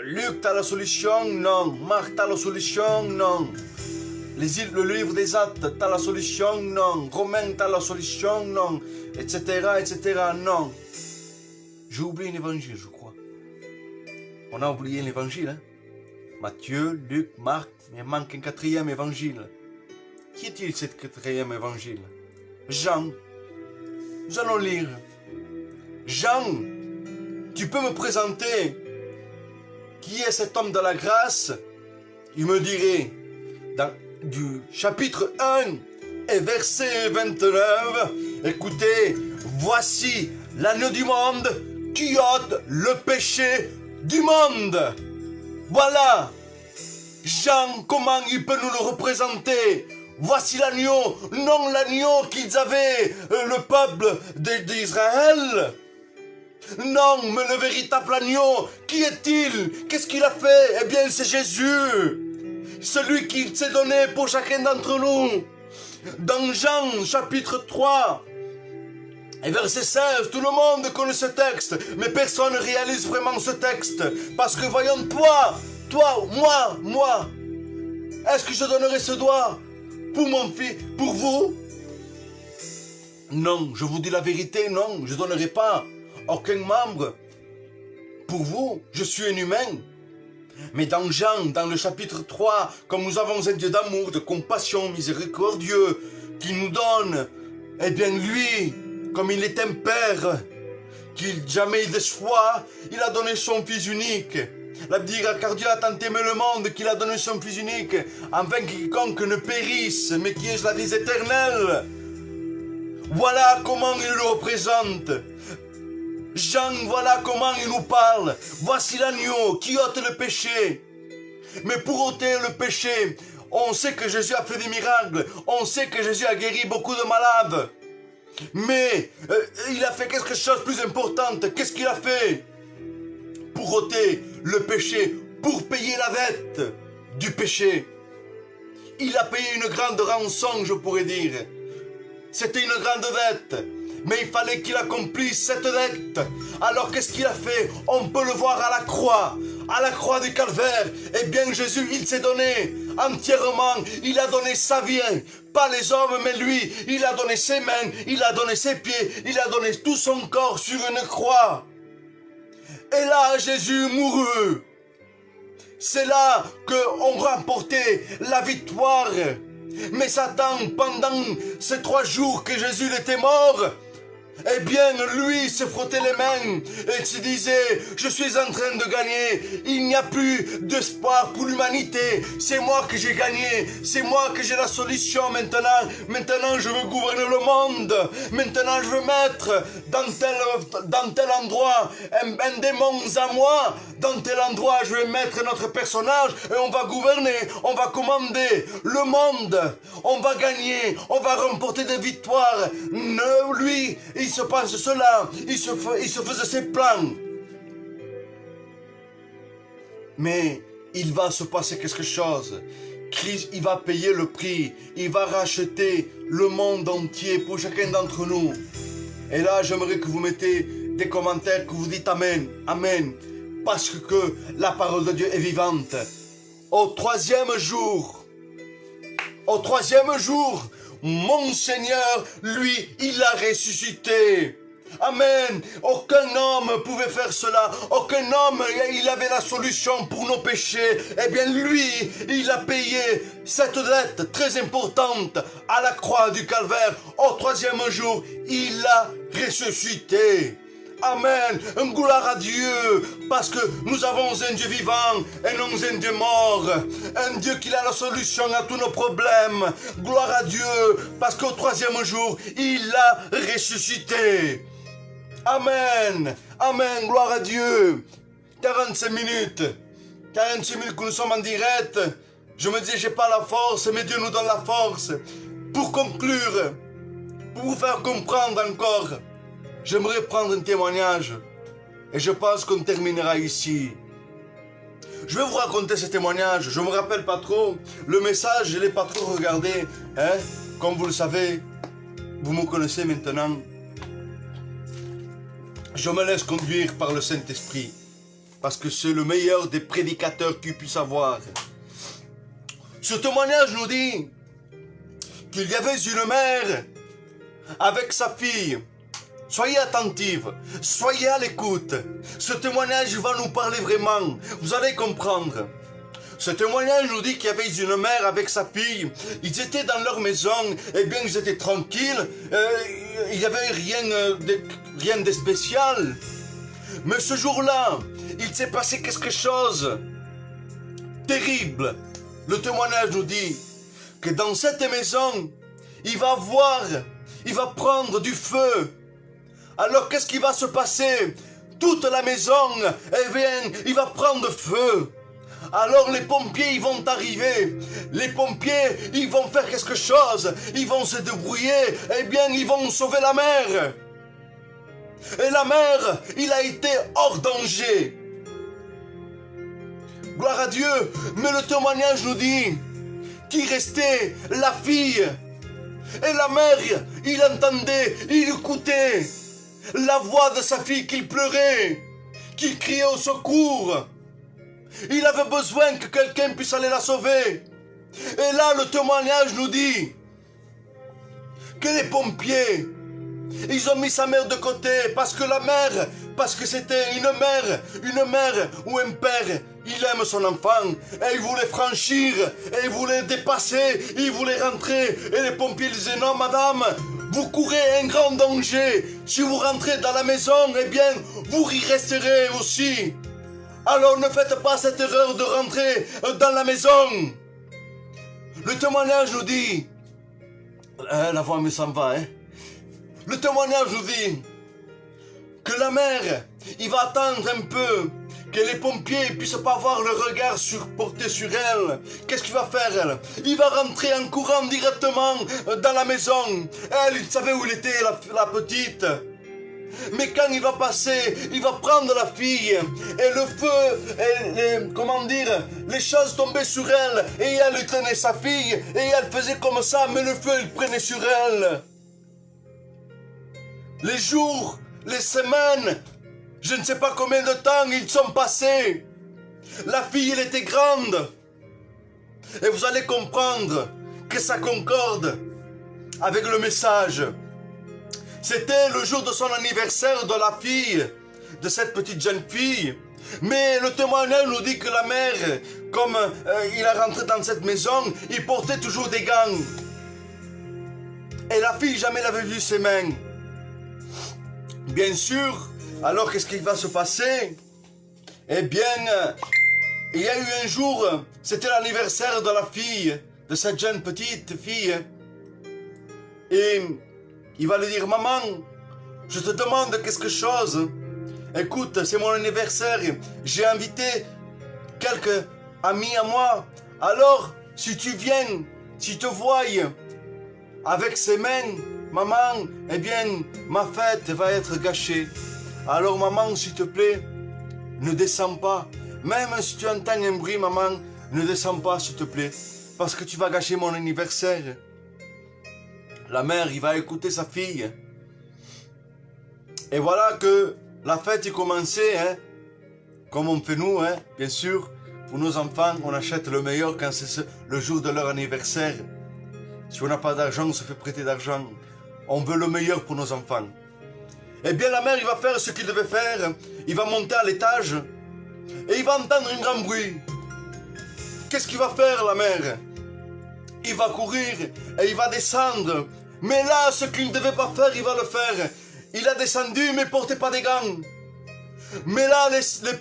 Luc, t'as la solution? Non. Marc, t'as la solution? Non. Le livre des Actes, t'as la solution? Non. Romain, t'as la solution? Non. Etc., etc., non. J'ai oublié un évangile, je crois. On a oublié l'évangile. Hein? Matthieu, Luc, Marc, mais il manque un quatrième évangile. Qui est-il ce quatrième évangile? Jean. Nous allons lire. Jean, tu peux me présenter qui est cet homme de la grâce? Il me dirait, du chapitre 1 et verset 29, écoutez, voici l'agneau du monde qui ôte le péché du monde. Voilà, Jean, comment il peut nous le représenter? Voici l'agneau, non l'agneau qu'ils avaient, le peuple d'Israël. Non, mais le véritable agneau, qui est-il? Qu'est-ce qu'il a fait? Eh bien, c'est Jésus. Celui qui s'est donné pour chacun d'entre nous. Dans Jean, chapitre 3, et verset 16, tout le monde connaît ce texte, mais personne ne réalise vraiment ce texte. Parce que voyons, toi, moi, est-ce que je donnerai ce doigt pour mon fils, pour vous? Non, je vous dis la vérité, non, je ne donnerai pas aucun membre pour vous, je suis un humain. Mais dans Jean, dans le chapitre 3, comme nous avons un Dieu d'amour, de compassion, miséricordieux, qui nous donne, eh bien lui, comme il est un père, qu'il jamais il déçoit, il a donné son fils unique. La Bible dit, car Dieu a tant aimé le monde qu'il a donné son fils unique, afin que quiconque ne périsse, mais qui ait la vie éternelle. Voilà comment il le représente. Jean, voilà comment il nous parle. Voici l'agneau qui ôte le péché. Mais pour ôter le péché, on sait que Jésus a fait des miracles. On sait que Jésus a guéri beaucoup de malades. Mais il a fait quelque chose de plus important. Qu'est-ce qu'il a fait? Pour ôter le péché, pour payer la dette du péché. Il a payé une grande rançon, je pourrais dire. C'était une grande dette. Mais il fallait qu'il accomplisse cette dette. Alors qu'est-ce qu'il a fait? On peut le voir à la croix du calvaire. Eh bien Jésus, il s'est donné entièrement. Il a donné sa vie. Pas les hommes, mais lui. Il a donné ses mains, il a donné ses pieds, il a donné tout son corps sur une croix. Et là, Jésus mourut. C'est là qu'on remportait la victoire. Mais Satan, pendant ces 3 jours que Jésus était mort, eh bien, lui se frottait les mains et se disait, je suis en train de gagner, il n'y a plus d'espoir pour l'humanité, c'est moi que j'ai gagné, c'est moi que j'ai la solution maintenant je veux gouverner le monde, maintenant je veux mettre dans tel endroit un démon à moi, dans tel endroit je vais mettre notre personnage et on va gouverner, on va commander le monde, on va gagner, on va remporter des victoires. Lui, il se passe cela, il se faisait ses plans. Mais il va se passer quelque chose. Christ, il va payer le prix, il va racheter le monde entier pour chacun d'entre nous. Et là, j'aimerais que vous mettez des commentaires, que vous dites Amen, Amen, parce que la parole de Dieu est vivante. Au troisième jour, mon Seigneur, lui, il a ressuscité. Amen. Aucun homme pouvait faire cela. Aucun homme, il avait la solution pour nos péchés. Eh bien, lui, il a payé cette dette très importante à la croix du calvaire. Au troisième jour, il a ressuscité. Amen, gloire à Dieu, parce que nous avons un Dieu vivant et non un Dieu mort, un Dieu qui a la solution à tous nos problèmes. Gloire à Dieu, parce qu'au troisième jour, il a ressuscité. Amen, amen, gloire à Dieu. 45 minutes que nous sommes en direct. Je me dis, j'ai pas la force, mais Dieu nous donne la force. Pour conclure, pour vous faire comprendre encore, j'aimerais prendre un témoignage et je pense qu'on terminera ici. Je vais vous raconter ce témoignage, je ne me rappelle pas trop. Le message, je ne l'ai pas trop regardé. Hein? Comme vous le savez, vous me connaissez maintenant. Je me laisse conduire par le Saint-Esprit parce que c'est le meilleur des prédicateurs qu'il puisse avoir. Ce témoignage nous dit qu'il y avait une mère avec sa fille. Soyez attentifs, soyez à l'écoute. Ce témoignage va nous parler vraiment, vous allez comprendre. Ce témoignage nous dit qu'il y avait une mère avec sa fille, ils étaient dans leur maison, eh bien ils étaient tranquilles, il n'y avait rien de spécial. Mais ce jour-là, il s'est passé quelque chose terrible. Le témoignage nous dit que dans cette maison, il va prendre du feu. Alors qu'est-ce qui va se passer? Toute la maison, eh bien, il va prendre feu. Alors les pompiers, ils vont arriver. Les pompiers, ils vont faire quelque chose. Ils vont se débrouiller. Eh bien, ils vont sauver la mère. Et la mère, il a été hors danger. Gloire à Dieu. Mais le témoignage nous dit qu'il restait la fille. Et la mère, il entendait, il écoutait la voix de sa fille qui pleurait, qui criait au secours. Il avait besoin que quelqu'un puisse aller la sauver. Et là, le témoignage nous dit que les pompiers, ils ont mis sa mère de côté parce que la mère, parce que c'était une mère ou un père, il aime son enfant et il voulait franchir, et il voulait dépasser, il voulait rentrer. Et les pompiers disaient non madame, vous courez un grand danger. Si vous rentrez dans la maison, eh bien, vous y resterez aussi. Alors ne faites pas cette erreur de rentrer dans la maison. Le témoignage nous dit, la voix me s'en va, hein. Le témoignage nous dit que la mère, il va attendre un peu que les pompiers ne puissent pas avoir le regard porté sur elle. Qu'est-ce qu'il va faire, elle? Il va rentrer en courant directement dans la maison. Elle, il savait où il était, la petite. Mais quand il va passer, il va prendre la fille. Et le feu, comment dire, les choses tombaient sur elle. Et elle tenait sa fille. Et elle faisait comme ça, mais le feu, il prenait sur elle. Les jours, les semaines, je ne sais pas combien de temps ils sont passés. La fille, elle était grande. Et vous allez comprendre que ça concorde avec le message. C'était le jour de son anniversaire de la fille, de cette petite jeune fille. Mais le témoignage nous dit que la mère, comme il est rentré dans cette maison, il portait toujours des gants. Et la fille, jamais n'avait vu ses mains. Bien sûr, alors qu'est-ce qui va se passer? Eh bien, il y a eu un jour, c'était l'anniversaire de la fille, de cette jeune petite fille. Et il va lui dire, maman, je te demande quelque chose. Écoute, c'est mon anniversaire, j'ai invité quelques amis à moi. Alors, si tu viens, si tu vois avec ses mains, maman, eh bien, ma fête va être gâchée. Alors, maman, s'il te plaît, ne descends pas. Même si tu entends un bruit, maman, ne descends pas, s'il te plaît. Parce que tu vas gâcher mon anniversaire. La mère, il va écouter sa fille. Et voilà que la fête est commencée, hein, comme on fait nous, hein, bien sûr. Pour nos enfants, on achète le meilleur quand c'est le jour de leur anniversaire. Si on n'a pas d'argent, on se fait prêter d'argent. On veut le meilleur pour nos enfants. Eh bien, la mère, il va faire ce qu'il devait faire. Il va monter à l'étage et il va entendre un grand bruit. Qu'est-ce qu'il va faire, la mère? Il va courir et il va descendre. Mais là, ce qu'il ne devait pas faire, il va le faire. Il a descendu, mais ne portait pas des gants. Mais là, les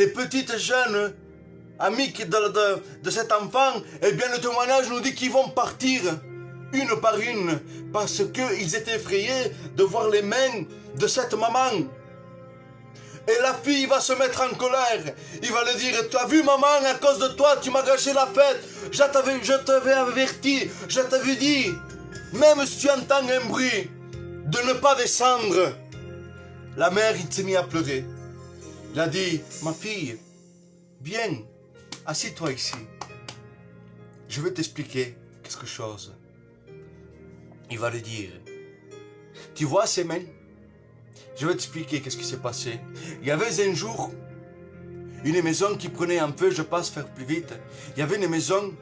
petites jeunes amies de cet enfant, eh bien, le témoignage nous dit qu'ils vont partir une par une parce qu'ils étaient effrayés de voir les mains de cette maman. Et la fille va se mettre en colère. Il va lui dire, tu as vu maman, à cause de toi, tu m'as gâché la fête. Je t'avais averti, je t'avais dit, même si tu entends un bruit, de ne pas descendre. La mère, il s'est mis à pleurer. Il a dit, ma fille, viens, assis-toi ici. Je vais t'expliquer quelque chose. Il va lui dire, tu vois ces mains? Je vais t'expliquer qu'est-ce qui s'est passé. Il y avait un jour une maison qui prenait un feu, je passe faire plus vite. Il y avait une maison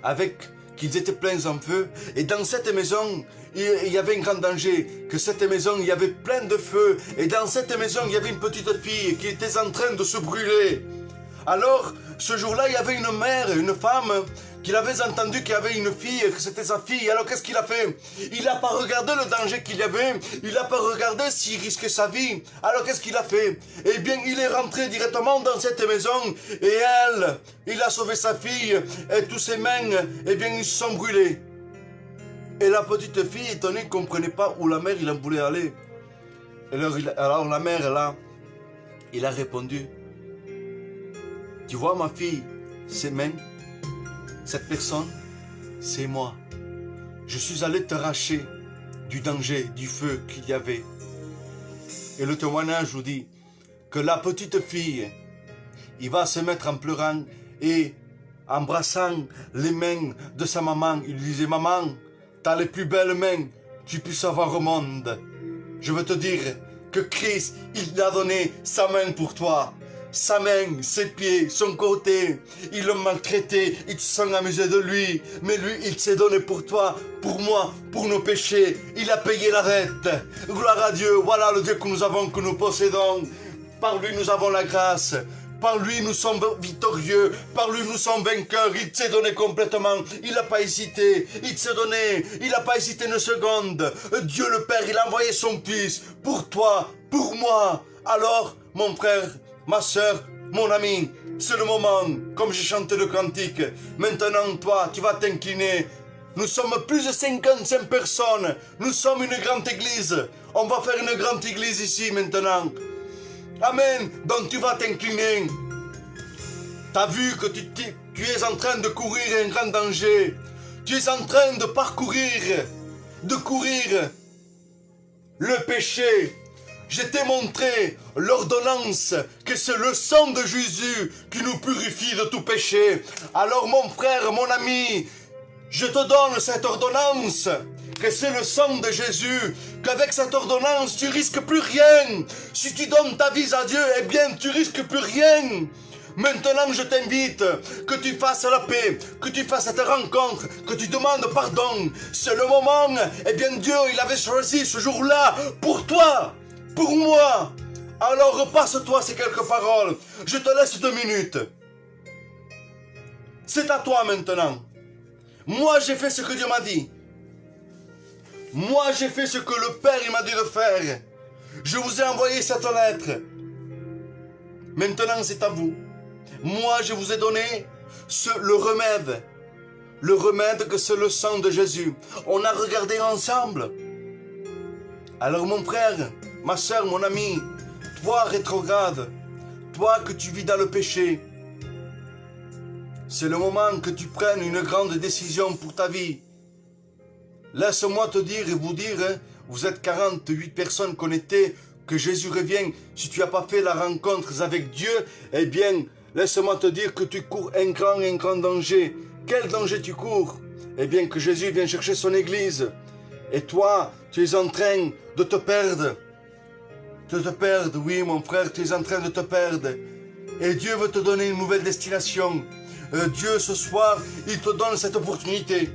avec qu'ils étaient pleins en feu. Et dans cette maison, il y avait un grand danger. Que cette maison, il y avait plein de feu. Et dans cette maison, il y avait une petite fille qui était en train de se brûler. Alors, ce jour-là, il y avait une mère, une femme, qu'il avait entendu qu'il y avait une fille, que c'était sa fille. Alors, qu'est-ce qu'il a fait? Il n'a pas regardé le danger qu'il y avait. Il n'a pas regardé s'il risquait sa vie. Alors, qu'est-ce qu'il a fait? Eh bien, il est rentré directement dans cette maison. Et il a sauvé sa fille. Et tous ses mains, eh bien, ils se sont brûlés. Et la petite fille, étonnée, ne comprenait pas où la mère, il en voulait aller. Alors, la mère, là, il a répondu: tu vois ma fille, ses mains, cette personne, c'est moi. Je suis allé t'arracher du danger, du feu qu'il y avait. Et le témoignage vous dit que la petite fille, il va se mettre en pleurant et embrassant les mains de sa maman. Il lui disait: maman, t'as les plus belles mains que tu puisses avoir au monde. Je veux te dire que Christ, il a donné sa main pour toi. Sa main, ses pieds, son côté, ils l'ont maltraité, ils se sont amusés de lui. Mais lui, il s'est donné pour toi, pour moi, pour nos péchés. Il a payé la dette. Gloire à Dieu, voilà le Dieu que nous avons, que nous possédons. Par lui, nous avons la grâce. Par lui, nous sommes victorieux. Par lui, nous sommes vainqueurs. Il s'est donné complètement. Il n'a pas hésité. Il s'est donné. Il n'a pas hésité une seconde. Dieu le Père, il a envoyé son Fils pour toi, pour moi. Alors, mon frère, ma soeur, mon ami, c'est le moment, comme j'ai chanté le cantique. Maintenant, toi, tu vas t'incliner. Nous sommes plus de 55 personnes. Nous sommes une grande église. On va faire une grande église ici maintenant. Amen. Donc tu vas t'incliner. Tu as vu que tu es en train de courir un grand danger. Tu es en train de courir le péché. Je t'ai montré l'ordonnance, que c'est le sang de Jésus qui nous purifie de tout péché. Alors mon frère, mon ami, je te donne cette ordonnance, que c'est le sang de Jésus, qu'avec cette ordonnance, tu risques plus rien. Si tu donnes ta vie à Dieu, eh bien, tu risques plus rien. Maintenant, je t'invite que tu fasses la paix, que tu fasses cette rencontre, que tu demandes pardon. C'est le moment, eh bien, Dieu, il avait choisi ce jour-là pour toi, pour moi. Alors, repasse-toi ces quelques paroles. Je te laisse 2 minutes. C'est à toi maintenant. Moi, j'ai fait ce que Dieu m'a dit. Moi, j'ai fait ce que le Père il m'a dit de faire. Je vous ai envoyé cette lettre. Maintenant, c'est à vous. Moi, je vous ai donné le remède. Le remède que c'est le sang de Jésus. On a regardé ensemble. Alors, mon frère, ma soeur, mon ami, toi, rétrograde, toi que tu vis dans le péché, c'est le moment que tu prennes une grande décision pour ta vie. Laisse-moi te dire et vous dire, vous êtes 48 personnes connectées, que Jésus revient. Si tu n'as pas fait la rencontre avec Dieu, eh bien, laisse-moi te dire que tu cours un grand danger. Quel danger tu cours? Eh bien, que Jésus vient chercher son église. Et toi, tu es en train de te perdre. De te perdre, oui mon frère, tu es en train de te perdre. Et Dieu veut te donner une nouvelle destination. Dieu, ce soir, il te donne cette opportunité.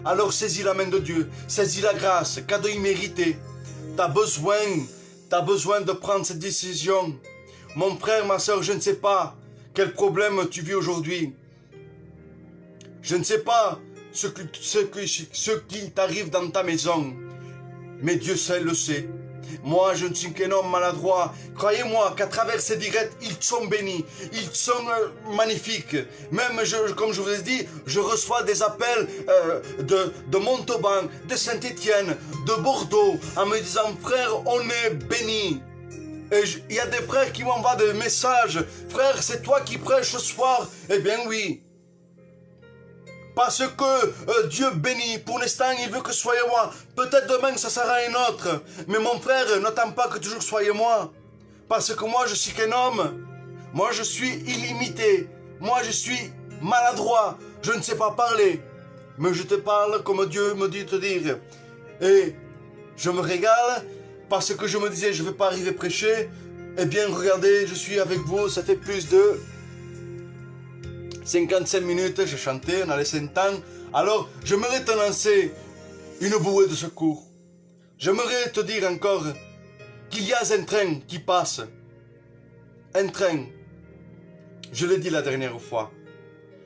Alors saisis la main de Dieu, saisis la grâce, cadeau immérité. Tu as besoin de prendre cette décision. Mon frère, ma soeur, je ne sais pas quel problème tu vis aujourd'hui. Je ne sais pas ce qui t'arrive dans ta maison. Mais Dieu seul le sait. Moi, je ne suis qu'un homme maladroit. Croyez-moi qu'à travers ces directs, ils sont bénis. Ils sont magnifiques. Même, comme je vous ai dit, je reçois des appels de Montauban, de Saint-Étienne, de Bordeaux, en me disant, frère, on est bénis. Et il y a des frères qui m'envoient des messages. Frère, c'est toi qui prêches ce soir? Eh bien oui. Parce que Dieu bénit. Pour l'instant, il veut que soyez moi. Peut-être demain, ça sera un autre. Mais mon frère, n'attends pas que toujours soyez moi. Parce que moi, je suis qu'un homme. Moi, je suis illimité. Moi, je suis maladroit. Je ne sais pas parler. Mais je te parle comme Dieu me dit de te dire. Et je me régale parce que je me disais, je ne vais pas arriver prêcher. Eh bien, regardez, je suis avec vous. Ça fait plus de 55 minutes, j'ai chanté, on a laissé un temps. Alors, j'aimerais te lancer une bouée de secours. J'aimerais te dire encore qu'il y a un train qui passe. Un train. Je l'ai dit la dernière fois.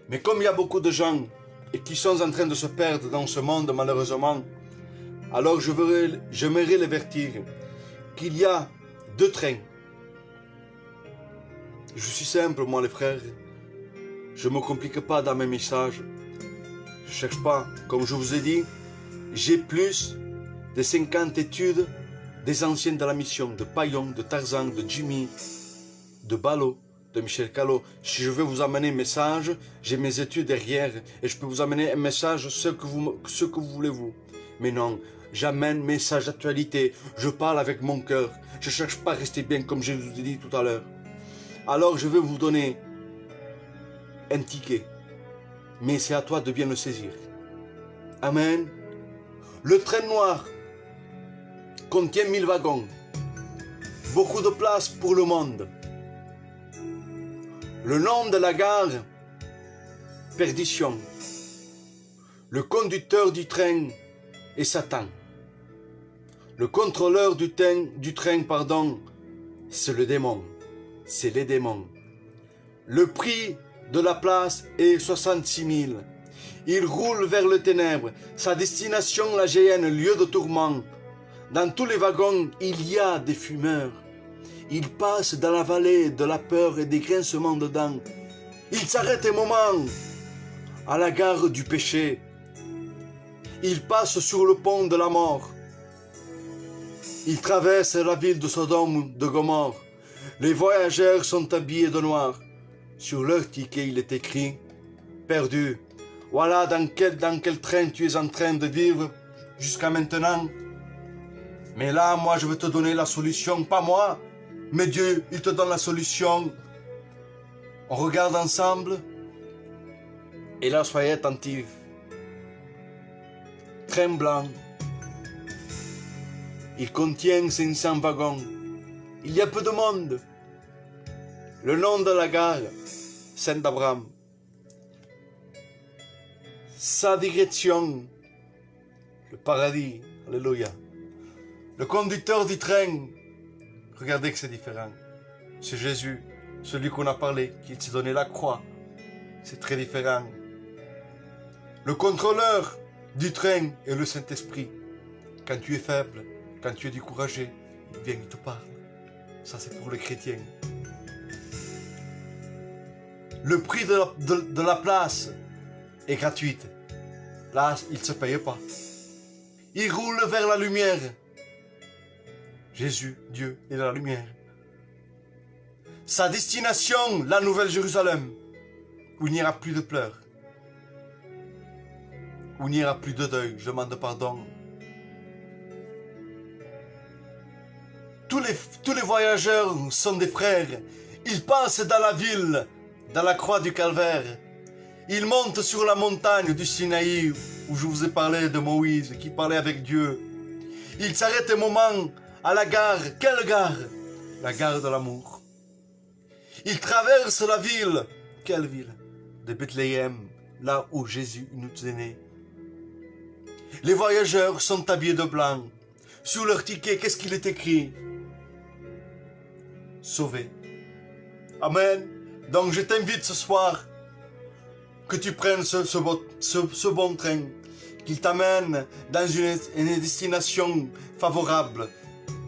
Mais comme il y a beaucoup de gens et qui sont en train de se perdre dans ce monde malheureusement, alors j'aimerais les avertir qu'il y a deux trains. Je suis simple, moi les frères. Je ne me complique pas dans mes messages. Je ne cherche pas. Comme je vous ai dit, j'ai plus de 50 études des anciens de la mission, de Payon, de Tarzan, de Jimmy, de Ballot, de Michel Callot. Si je veux vous amener un message, j'ai mes études derrière et je peux vous amener un message, ce que vous voulez vous. Mais non, j'amène message d'actualité, je parle avec mon cœur, je ne cherche pas à rester bien comme je vous ai dit tout à l'heure. Alors je vais vous donner un ticket, mais c'est à toi de bien le saisir. Amen. Le train noir contient 1000 wagons, beaucoup de place pour le monde. Le nom de la gare, perdition. Le conducteur du train est Satan. Le contrôleur du train, c'est le démon. C'est les démons. Le prix de la place est 66 000. Il roule vers le ténèbre. Sa destination, la géhenne, lieu de tourment. Dans tous les wagons, il y a des fumeurs. Il passe dans la vallée de la peur et des grincements de dents. Il s'arrête un moment à la gare du péché. Il passe sur le pont de la mort. Il traverse la ville de Sodome, de Gomorrhe. Les voyageurs sont habillés de noir. Sur leur ticket, il est écrit « Perdu ». Voilà dans quel train tu es en train de vivre jusqu'à maintenant. Mais là, moi, je vais te donner la solution, pas moi, mais Dieu, il te donne la solution. On regarde ensemble. Et là, soyez attentifs. Train blanc. Il contient 500 wagons. Il y a peu de monde. Le nom de la gare, Saint-Abraham. Sa direction, le paradis. Alléluia. Le conducteur du train, regardez que c'est différent. C'est Jésus, celui qu'on a parlé, qui s'est donné la croix. C'est très différent. Le contrôleur du train est le Saint-Esprit. Quand tu es faible, quand tu es découragé, il vient, il te parle. Ça, c'est pour les chrétiens. Le prix de la place est gratuit. Là, il ne se paye pas. Il roule vers la lumière. Jésus, Dieu, est la lumière. Sa destination, la Nouvelle Jérusalem, où il n'y aura plus de pleurs, où il n'y aura plus de deuil, je demande pardon. Tous les voyageurs sont des frères. Ils passent dans la ville, dans la croix du Calvaire. Ils montent sur la montagne du Sinaï, où je vous ai parlé de Moïse, qui parlait avec Dieu. Ils s'arrêtent un moment à la gare. Quelle gare? La gare de l'amour. Ils traversent la ville. Quelle ville? De Bethléem, là où Jésus nous est né. Les voyageurs sont habillés de blanc. Sur leur ticket, qu'est-ce qu'il est écrit? Sauvé. Amen. Donc je t'invite ce soir que tu prennes ce bon train, qu'il t'amène dans une destination favorable,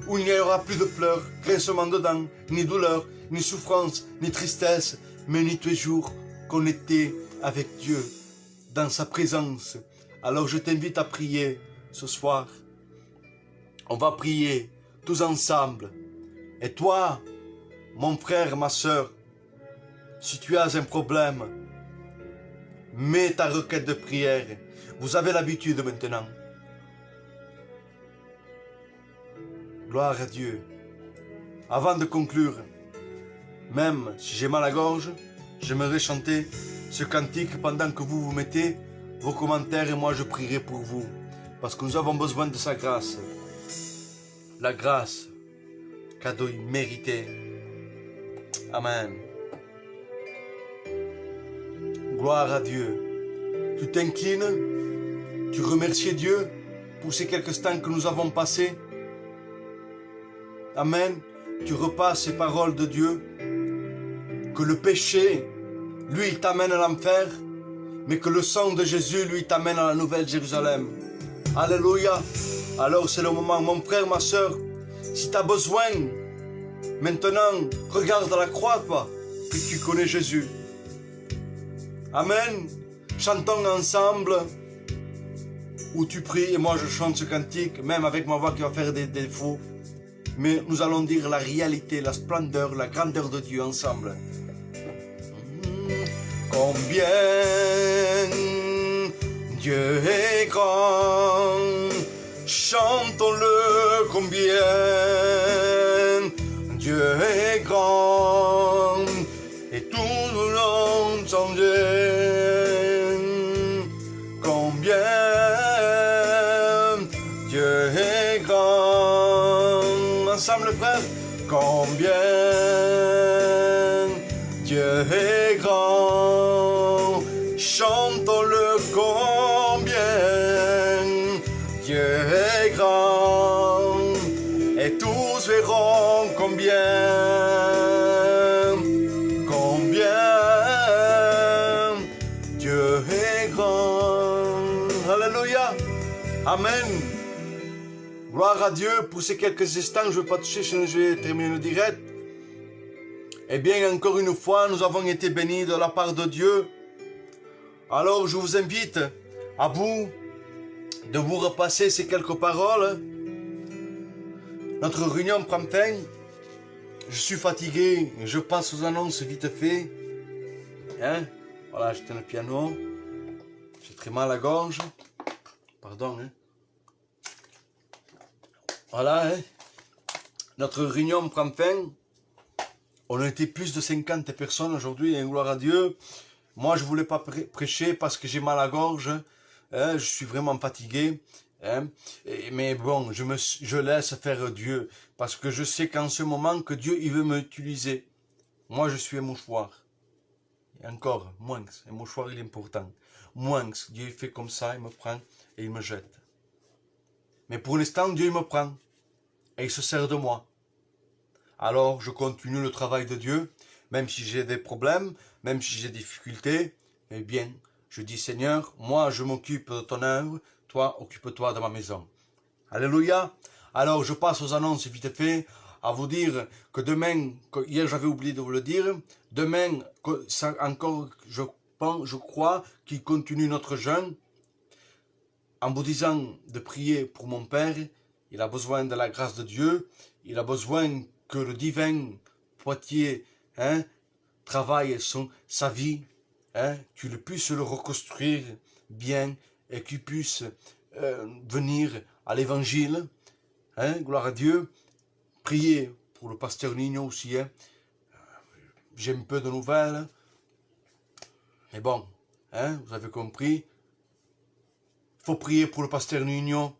où il n'y aura plus de pleurs, grincement de dents, ni douleur, ni souffrance, ni tristesse, mais ni toujours connecté avec Dieu, dans sa présence. Alors je t'invite à prier ce soir. On va prier tous ensemble. Et toi, mon frère, ma soeur, si tu as un problème, mets ta requête de prière. Vous avez l'habitude maintenant. Gloire à Dieu. Avant de conclure, même si j'ai mal à la gorge, j'aimerais chanter ce cantique pendant que vous mettez vos commentaires et moi je prierai pour vous. Parce que nous avons besoin de sa grâce. La grâce, cadeau mérité. Amen. Gloire à Dieu. Tu t'inclines, tu remercies Dieu pour ces quelques instants que nous avons passés. Amen. Tu repasses ces paroles de Dieu. Que le péché, lui, il t'amène à l'enfer, mais que le sang de Jésus, lui, t'amène à la nouvelle Jérusalem. Alléluia. Alors c'est le moment, mon frère, ma soeur, si tu as besoin, maintenant, regarde à la croix, toi, que tu connais Jésus. Amen. Chantons ensemble, où tu pries, et moi je chante ce cantique, même avec ma voix qui va faire des défauts. Mais nous allons dire la réalité, la splendeur, la grandeur de Dieu ensemble. Combien Dieu est grand, chantons-le, combien Dieu est grand, et tout l'entendent. Combien Dieu est grand, ensemble frère, combien Dieu est grand, chantons-le, combien Dieu est grand, et tous verront combien Dieu est grand. Alléluia. Amen. Gloire à Dieu. Pour ces quelques instants, je ne vais pas toucher, je vais terminer le direct. Eh bien, encore une fois, nous avons été bénis de la part de Dieu. Alors, je vous invite à vous de vous repasser ces quelques paroles. Notre réunion prend fin. Je suis fatigué, je passe aux annonces vite fait. Hein? Voilà, j'éteins le piano. J'ai très mal à la gorge. Pardon. Hein? Voilà. Hein? Notre réunion prend fin. On a été plus de 50 personnes aujourd'hui, hein, gloire à Dieu. Moi, je ne voulais pas prêcher parce que j'ai mal à la gorge. Hein, je suis vraiment fatigué. Hein, mais bon, je laisse faire Dieu. Parce que je sais qu'en ce moment, que Dieu, il veut m'utiliser. Moi, je suis un mouchoir. Et encore, moins, un mouchoir, il est important. Moins, Dieu, il fait comme ça, il me prend et il me jette. Mais pour l'instant, Dieu, il me prend. Et il se sert de moi. Alors, je continue le travail de Dieu, même si j'ai des problèmes, même si j'ai des difficultés. Eh bien, je dis, Seigneur, moi, je m'occupe de ton œuvre, toi, occupe-toi de ma maison. Alléluia. Alors, je passe aux annonces vite fait, à vous dire que demain, hier j'avais oublié de vous le dire, demain, ça encore, je crois qu'il continue notre jeûne, en vous disant de prier pour mon père. Il a besoin de la grâce de Dieu, il a besoin que le divin Poitiers travaille sa vie, qu'il puisse le reconstruire bien et qu'il puisse venir à l'évangile. Gloire à Dieu. Priez pour le pasteur Nino aussi. J'ai un peu de nouvelles. Mais bon, vous avez compris. Il faut prier pour le pasteur Nino.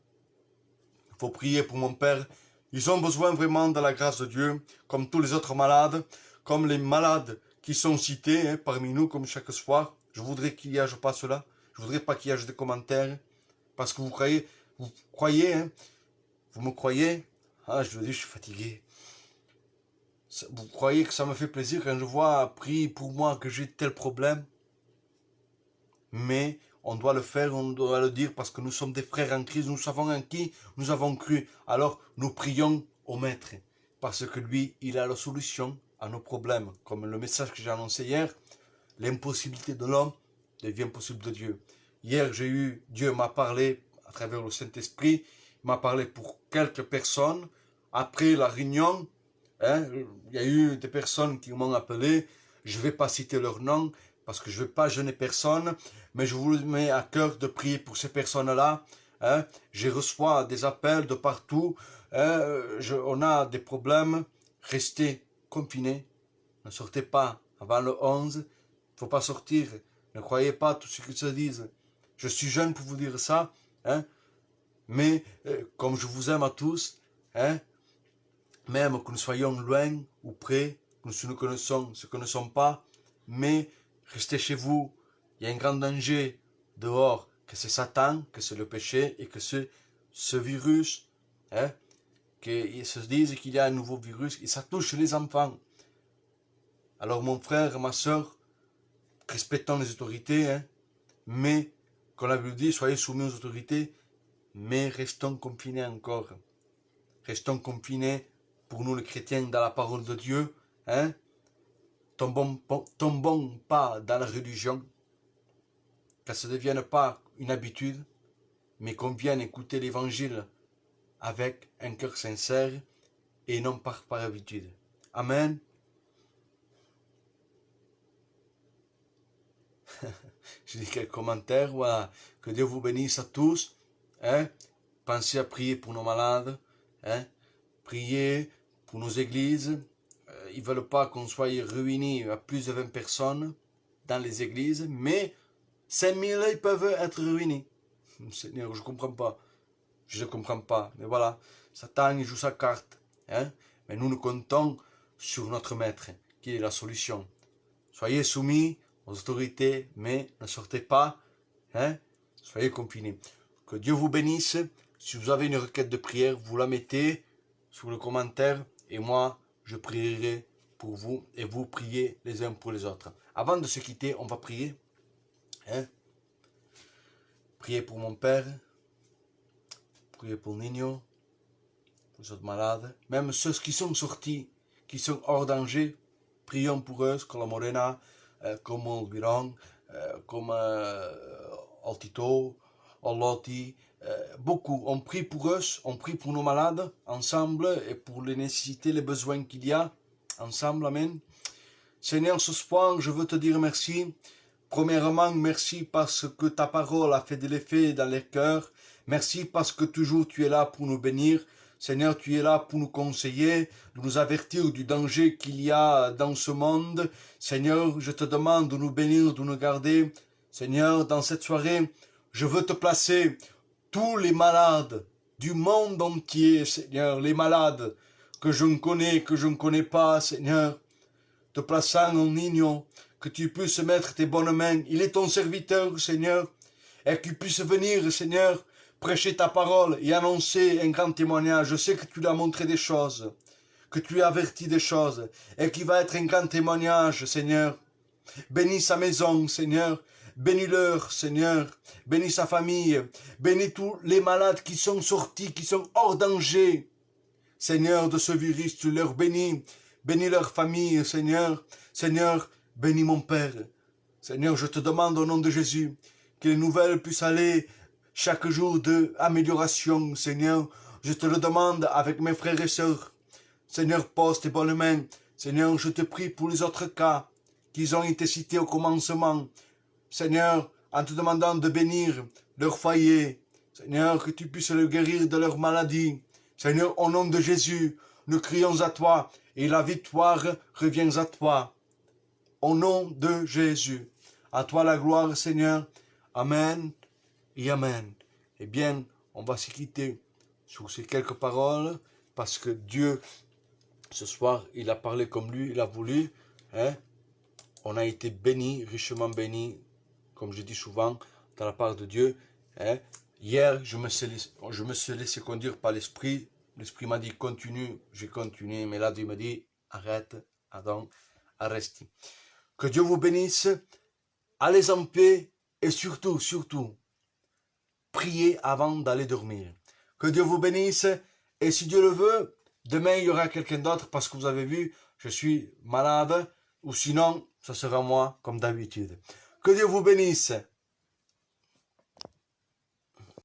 Il faut prier pour mon père. Ils ont besoin vraiment de la grâce de Dieu, comme tous les autres malades, comme les malades qui sont cités parmi nous, comme chaque soir. Je voudrais qu'il y ait pas cela. Je voudrais pas qu'il y ait des commentaires. Parce que vous croyez, vous me croyez. Ah, je veux dire, je suis fatigué. Vous croyez que ça me fait plaisir quand je vois, prie pour moi que j'ai tel problème. Mais on doit le faire, on doit le dire parce que nous sommes des frères en Christ, nous savons en qui nous avons cru. Alors nous prions au Maître parce que lui, il a la solution à nos problèmes. Comme le message que j'ai annoncé hier, l'impossibilité de l'homme devient possible de Dieu. Hier, Dieu m'a parlé à travers le Saint-Esprit, il m'a parlé pour quelques personnes. Après la réunion, il y a eu des personnes qui m'ont appelé, je ne vais pas citer leur nom, parce que je ne veux pas gêner personne, mais je vous mets à cœur de prier pour ces personnes-là. Je reçois des appels de partout. On a des problèmes. Restez confinés. Ne sortez pas avant le 11. Il ne faut pas sortir. Ne croyez pas tout ce qu'ils se disent. Je suis jeune pour vous dire ça. Mais comme je vous aime à tous, même que nous soyons loin ou près, que nous nous connaissons, ce que nous ne sommes pas, mais restez chez vous. Il il y a un grand danger dehors, que c'est Satan, que c'est le péché et que c'est ce virus, hein, qu'ils se disent qu'il y a un nouveau virus et ça touche les enfants. Alors mon frère, ma soeur, respectons les autorités, hein, mais, comme la Bible dit, soyez soumis aux autorités, mais restons confinés encore. Restons confinés pour nous les chrétiens dans la parole de Dieu, hein. Tombons pas dans la religion, que ça ne devienne pas une habitude, mais qu'on vienne écouter l'évangile avec un cœur sincère et non par habitude. Amen. J'ai dit quelques commentaires, voilà. Que Dieu vous bénisse à tous. Hein? Pensez à prier pour nos malades. Hein? Priez pour nos églises. Ils ne veulent pas qu'on soit réunis à plus de 20 personnes dans les églises, mais 5000 ils peuvent être réunis. Seigneur, je ne comprends pas. Je ne comprends pas. Mais voilà, Satan il joue sa carte. Hein? Mais nous comptons sur notre maître, qui est la solution. Soyez soumis aux autorités, mais ne sortez pas. Hein? Soyez confinés. Que Dieu vous bénisse. Si vous avez une requête de prière, vous la mettez sous le commentaire et moi, je prierai pour vous et vous priez les uns pour les autres. Avant de se quitter, on va prier. Hein? Priez pour mon père. Priez pour Nino. Pour les autres malades. Même ceux qui sont sortis, qui sont hors danger. Prions pour eux, comme la Morena, comme Olviron, comme Altito, Oloti. Beaucoup. On prie pour eux, on prie pour nos malades, ensemble, et pour les nécessités, les besoins qu'il y a, ensemble. Amen. Seigneur, ce soir, je veux te dire merci. Premièrement, merci parce que ta parole a fait de l'effet dans les cœurs. Merci parce que toujours tu es là pour nous bénir. Seigneur, tu es là pour nous conseiller, de nous avertir du danger qu'il y a dans ce monde. Seigneur, je te demande de nous bénir, de nous garder. Seigneur, dans cette soirée, je veux te placer tous les malades du monde entier, Seigneur, les malades que je ne connais, que je ne connais pas, Seigneur, te plaçant en Nino, que tu puisses mettre tes bonnes mains. Il est ton serviteur, Seigneur, et qu'il puisse venir, Seigneur, prêcher ta parole et annoncer un grand témoignage. Je sais que tu lui as montré des choses, que tu lui as averti des choses, et qu'il va être un grand témoignage, Seigneur. Bénis sa maison, Seigneur. Bénis-leur, Seigneur. Bénis sa famille. Bénis tous les malades qui sont sortis, qui sont hors danger. Seigneur, de ce virus, tu leur bénis. Bénis leur famille, Seigneur. Seigneur, bénis mon Père. Seigneur, je te demande au nom de Jésus que les nouvelles puissent aller chaque jour d'amélioration, Seigneur. Je te le demande avec mes frères et sœurs. Seigneur, pose tes bonnes mains. Seigneur, je te prie pour les autres cas qui ont été cités au commencement. Seigneur, en te demandant de bénir leur foyer. Seigneur, que tu puisses le guérir de leur maladie. Seigneur, au nom de Jésus, nous crions à toi et la victoire revient à toi. Au nom de Jésus. À toi la gloire, Seigneur. Amen et Amen. Eh bien, on va se quitter sur ces quelques paroles parce que Dieu, ce soir, il a parlé comme lui, il a voulu. Hein? On a été bénis, richement bénis, comme je dis souvent, de la part de Dieu. Hein? Hier, je me suis laissé conduire par l'Esprit. L'Esprit m'a dit continue, j'ai continué, mais là Dieu m'a dit arrête, Adam, arrête. Que Dieu vous bénisse, allez en paix et surtout, priez avant d'aller dormir. Que Dieu vous bénisse et si Dieu le veut, demain il y aura quelqu'un d'autre parce que vous avez vu, je suis malade ou sinon, ce sera moi comme d'habitude. Que Dieu vous bénisse.